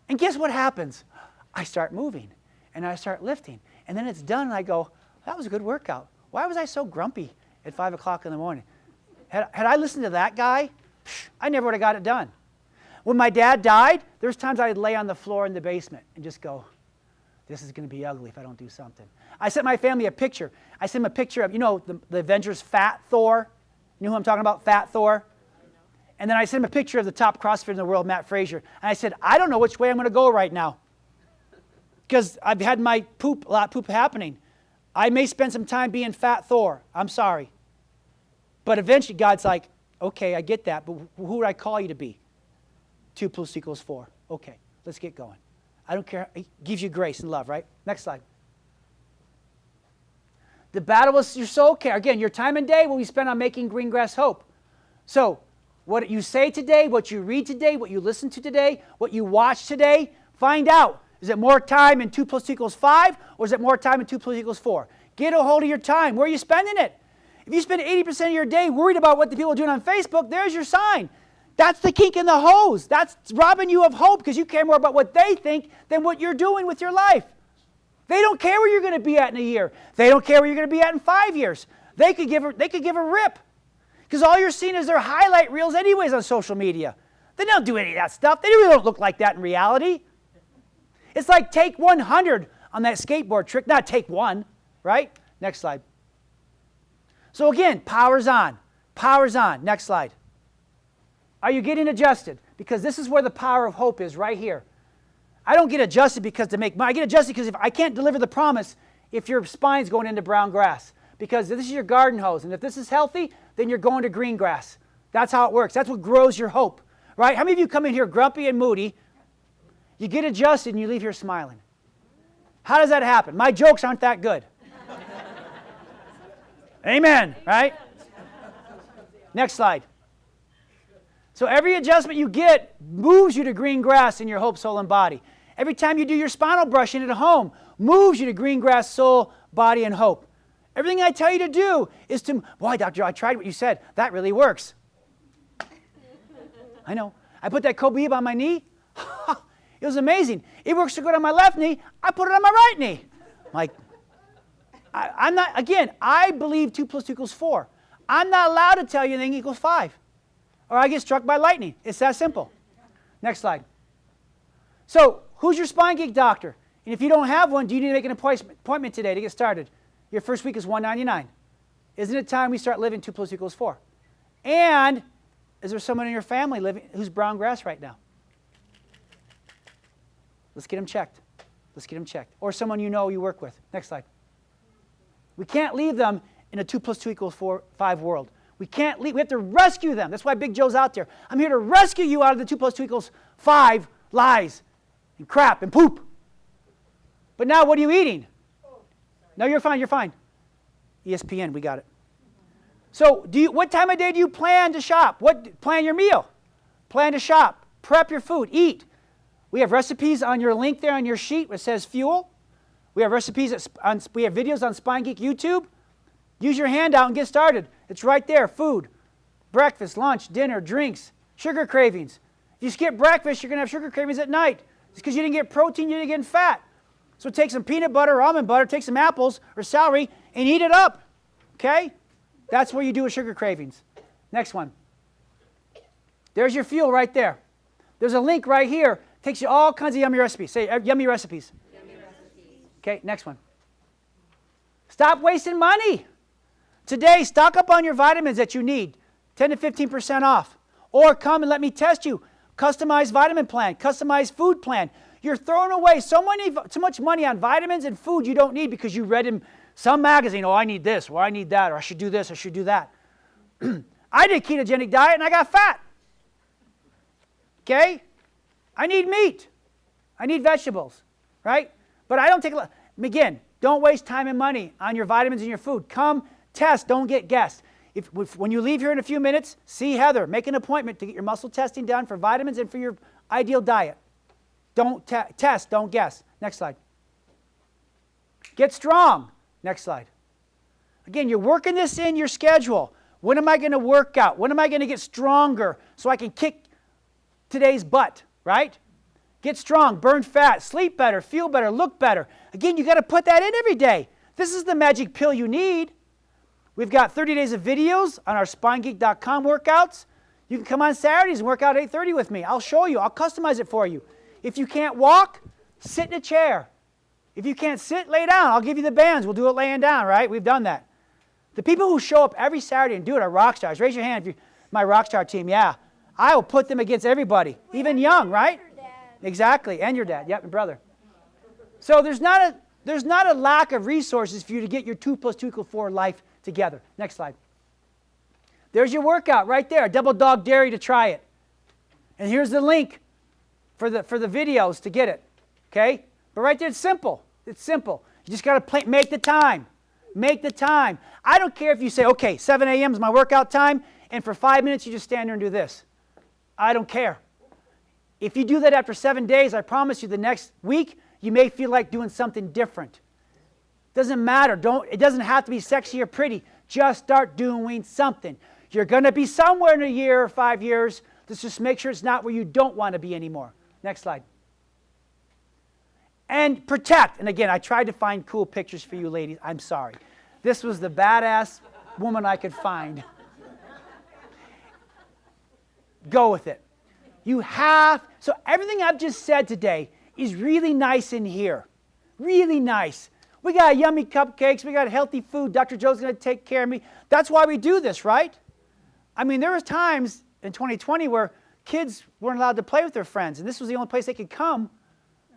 And guess what happens? I start moving and I start lifting. And then it's done and I go, that was a good workout. Why was I so grumpy at 5 o'clock in the morning? Had I listened to that guy, I never would have got it done. When my dad died, there's times I'd lay on the floor in the basement and just go, this is going to be ugly if I don't do something. I sent my family a picture. I sent them a picture of, the Avengers Fat Thor. You know who I'm talking about? Fat Thor. And then I sent him a picture of the top CrossFitter in the world, Matt Frazier. And I said, I don't know which way I'm going to go right now. Because I've had a lot of poop happening. I may spend some time being Fat Thor. I'm sorry. But eventually God's like, okay, I get that, but who would I call you to be? 2 + 4. Okay, let's get going. I don't care. He gives you grace and love, right? Next slide. The battle with your soul care. Again, your time and day will be spent on making green grass hope. So, what you say today, what you read today, what you listen to today, what you watch today, find out. Is it more time in 2 + 5, or is it more time in 2 + 4? Get a hold of your time. Where are you spending it? If you spend 80% of your day worried about what the people are doing on Facebook, there's your sign. That's the kink in the hose. That's robbing you of hope because you care more about what they think than what you're doing with your life. They don't care where you're going to be at in a year. They don't care where you're going to be at in 5 years. They could give a rip because all you're seeing is their highlight reels anyways on social media. They don't do any of that stuff. They really don't look like that in reality. It's like take 100 on that skateboard trick, not take 1, right? Next slide. So again, power's on. Power's on. Next slide. Are you getting adjusted? Because this is where the power of hope is, right here. I don't get adjusted because to make money. I get adjusted because if I can't deliver the promise if your spine's going into brown grass. Because this is your garden hose. And if this is healthy, then you're going to green grass. That's how it works. That's what grows your hope. Right? How many of you come in here grumpy and moody? You get adjusted and you leave here smiling. How does that happen? My jokes aren't that good. Amen, right? Next slide. So every adjustment you get moves you to green grass in your hope, soul, and body. Every time you do your spinal brushing at home, moves you to green grass, soul, body, and hope. Everything I tell you to do is to, boy, doctor, I tried what you said. That really works. I know. I put that Kobib on my knee. It was amazing. It works so good on my left knee, I put it on my right knee. Like, I'm not, again, I believe 2 + 2 = 4. I'm not allowed to tell you anything equals 5. Or I get struck by lightning. It's that simple. Next slide. So, who's your spine geek doctor? And if you don't have one, do you need to make an appointment today to get started? Your first week is $199. Isn't it time we start living 2 + 2 = 4? And is there someone in your family living who's brown grass right now? Let's get them checked. Let's get them checked. Or someone you know you work with. Next slide. We can't leave them in a 2 + 2 = 5 world. We can't leave. We have to rescue them. That's why Big Joe's out there. I'm here to rescue you out of the 2 + 2 = 5 lies and crap and poop. But now what are you eating? No, you're fine. You're fine. ESPN, we got it. So what time of day do you plan to shop? Plan your meal. Plan to shop. Prep your food. Eat. We have recipes on your link there on your sheet that says fuel. We have recipes, we have videos on Spine Geek YouTube. Use your handout and get started. It's right there. Food, breakfast, lunch, dinner, drinks, sugar cravings. If you skip breakfast, you're going to have sugar cravings at night. It's because you didn't get protein, you didn't get fat. So take some peanut butter or almond butter, take some apples or celery, and eat it up. Okay? That's what you do with sugar cravings. Next one. There's your fuel right there. There's a link right here. Takes you all kinds of yummy recipes. Say yummy recipes. Yummy recipes. Okay, next one. Stop wasting money. Today, stock up on your vitamins that you need. 10 to 15% off. Or come and let me test you. Customized vitamin plan. Customized food plan. You're throwing away so much money on vitamins and food you don't need because you read in some magazine, oh, I need this, or I need that, or I should do this, I should do that. I did a ketogenic diet and I got fat. Okay? I need meat. I need vegetables, right? But I don't take a lot. Again, don't waste time and money on your vitamins and your food. Come, test, don't get guessed. When you leave here in a few minutes, see Heather. Make an appointment to get your muscle testing done for vitamins and for your ideal diet. Don't test, don't guess. Next slide. Get strong. Next slide. Again, you're working this in your schedule. When am I going to work out? When am I going to get stronger so I can kick today's butt, right? Get strong, burn fat, sleep better, feel better, look better. Again, you got to put that in every day. This is the magic pill you need. We've got 30 days of videos on our spinegeek.com workouts. You can come on Saturdays and work out at 8:30 with me. I'll show you. I'll customize it for you. If you can't walk, sit in a chair. If you can't sit, lay down. I'll give you the bands. We'll do it laying down, right? We've done that. The people who show up every Saturday and do it are rock stars. Raise your hand if you're my rock star team. Yeah. I will put them against everybody, even young, right? Exactly. And your dad. Yep, and brother. So there's not a lack of resources for you to get your 2 + 2 = 4 life together. Next slide. There's your workout right there. Double dog dare you to try it. And here's the link for the videos to get it. Okay? But right there, it's simple. It's simple. You just got to make the time. Make the time. I don't care if you say, okay, 7 a.m. is my workout time, and for 5 minutes you just stand there and do this. I don't care. If you do that after 7 days, I promise you the next week, you may feel like doing something different. Doesn't matter. It doesn't have to be sexy or pretty. Just start doing something. You're going to be somewhere in a year or 5 years. Let's just make sure it's not where you don't want to be anymore. Next slide. And protect. And again, I tried to find cool pictures for you ladies. I'm sorry. This was the badass woman I could find. Go with it. So everything I've just said today is really nice in here. Really nice. We got yummy cupcakes. We got healthy food. Dr. Joe's going to take care of me. That's why we do this, right? I mean, there was times in 2020 where kids weren't allowed to play with their friends, and this was the only place they could come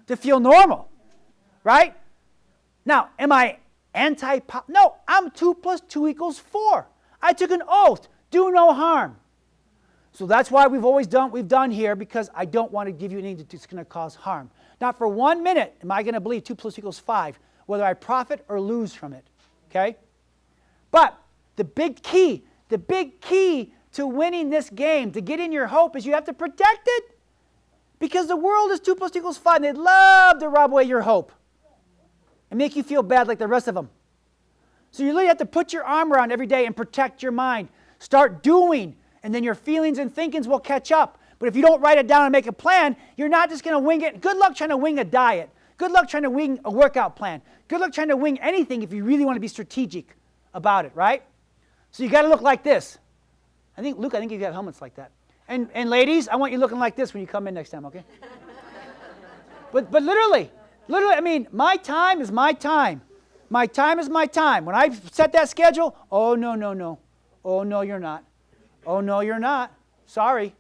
to feel normal, right? Now, am I anti-pop? No, I'm 2 + 2 = 4. I took an oath, do no harm. So that's why we've done here, because I don't want to give you anything that's going to cause harm. Not for 1 minute am I going to believe 2 + 2 = 5, whether I profit or lose from it, okay? But the big key to winning this game, to getting your hope, is you have to protect it. Because the world is 2 + 2 = 5, and they'd love to rob away your hope. and make you feel bad like the rest of them. So you really have to put your arm around every day and protect your mind. Start doing, and then your feelings and thinkings will catch up. But if you don't write it down and make a plan, you're not just going to wing it. Good luck trying to wing a diet. Good luck trying to wing a workout plan. Good luck trying to wing anything if you really want to be strategic about it, right? So you got to look like this. Luke, I think you got helmets like that. And ladies, I want you looking like this when you come in next time, okay? But literally, I mean, my time is my time. My time is my time. When I set that schedule, oh, no. Oh, no, you're not. Oh, no, you're not. Sorry.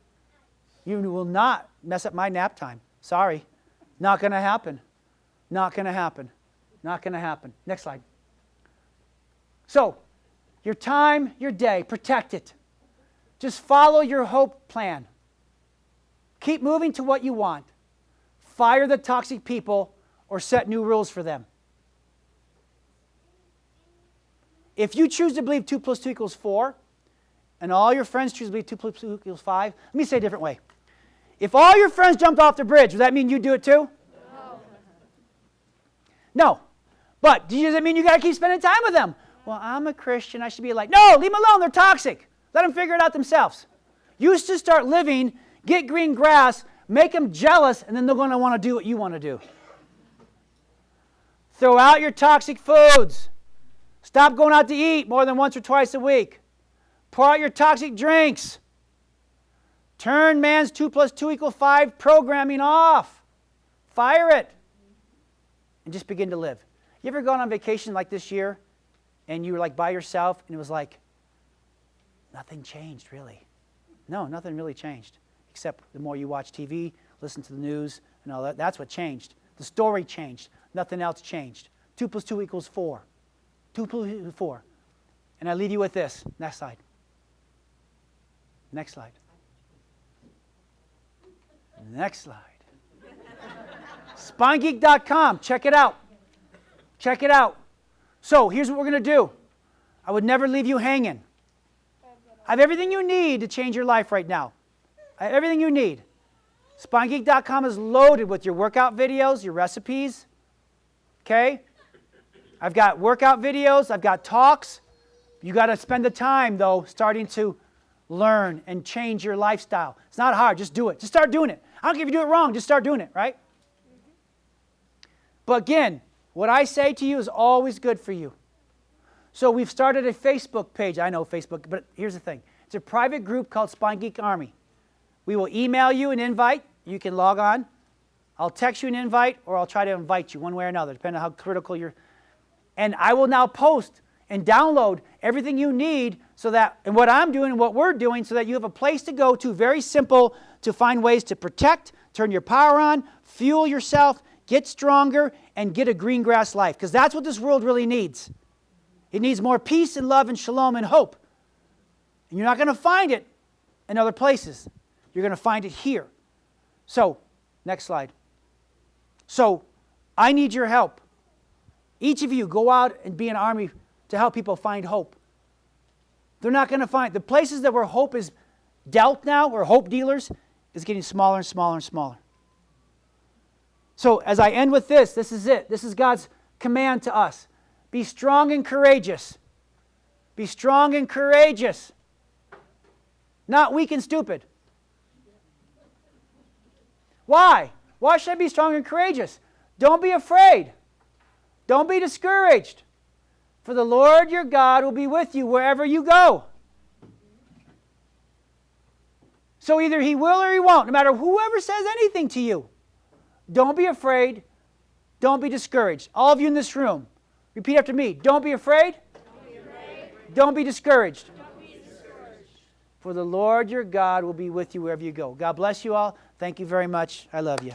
You will not mess up my nap time. Sorry. Not going to happen. Not going to happen. Not going to happen. Next slide. So, your time, your day, protect it. Just follow your hope plan. Keep moving to what you want. Fire the toxic people or set new rules for them. If you choose to believe 2 + 2 = 4, and all your friends choose to believe 2 + 2 = 5, let me say it a different way. If all your friends jumped off the bridge, does that mean you do it too? No. But does that mean you got to keep spending time with them? Well, I'm a Christian. I should be like, no, leave them alone. They're toxic. Let them figure it out themselves. You should start living, get green grass, make them jealous, and then they're going to want to do what you want to do. Throw out your toxic foods. Stop going out to eat more than once or twice a week. Pour out your toxic drinks. Turn man's 2 + 2 = 5 programming off. Fire it. And just begin to live. You ever gone on vacation like this year and you were like by yourself and it was like, nothing changed really? No, nothing really changed. Except the more you watch TV, listen to the news and all that, that's what changed. The story changed. Nothing else changed. 2 + 2 = 4. 2 + 2 = 4. And I leave you with this. Next slide. Next slide. Next slide. SpineGeek.com. Check it out. Check it out. So here's what we're going to do. I would never leave you hanging. I have everything you need to change your life right now. I have everything you need. SpineGeek.com is loaded with your workout videos, your recipes. Okay? I've got workout videos. I've got talks. You got to spend the time, though, starting to learn and change your lifestyle. It's not hard. Just do it. Just start doing it. I don't care if you do it wrong. Just start doing it, right? But again, what I say to you is always good for you. So we've started a Facebook page. I know Facebook, but here's the thing. It's a private group called Spine Geek Army. We will email you an invite. You can log on. I'll text you an invite, or I'll try to invite you one way or another, depending on how critical you're. And I will now post and download everything you need so that, and what I'm doing and what we're doing, so that you have a place to go to, very simple, to find ways to protect, turn your power on, fuel yourself, get stronger, and get a green grass life. Because that's what this world really needs. It needs more peace and love and shalom and hope. And you're not going to find it in other places. You're going to find it here. So, next slide. So, I need your help. Each of you go out and be an army to help people find hope. They're not going to find, the places that where hope is dealt now, where hope dealers, is getting smaller and smaller and smaller. So as I end with this is it. This is God's command to us. Be strong and courageous. Be strong and courageous. Not weak and stupid. Why? Why should I be strong and courageous? Don't be afraid. Don't be discouraged. For the Lord your God will be with you wherever you go. So either he will or he won't, no matter whoever says anything to you. Don't be afraid. Don't be discouraged. All of you in this room, repeat after me. Don't be afraid.
Don't be afraid.
Don't be discouraged.
Don't be discouraged.
For the Lord your God will be with you wherever you go. God bless you all. Thank you very much. I love you.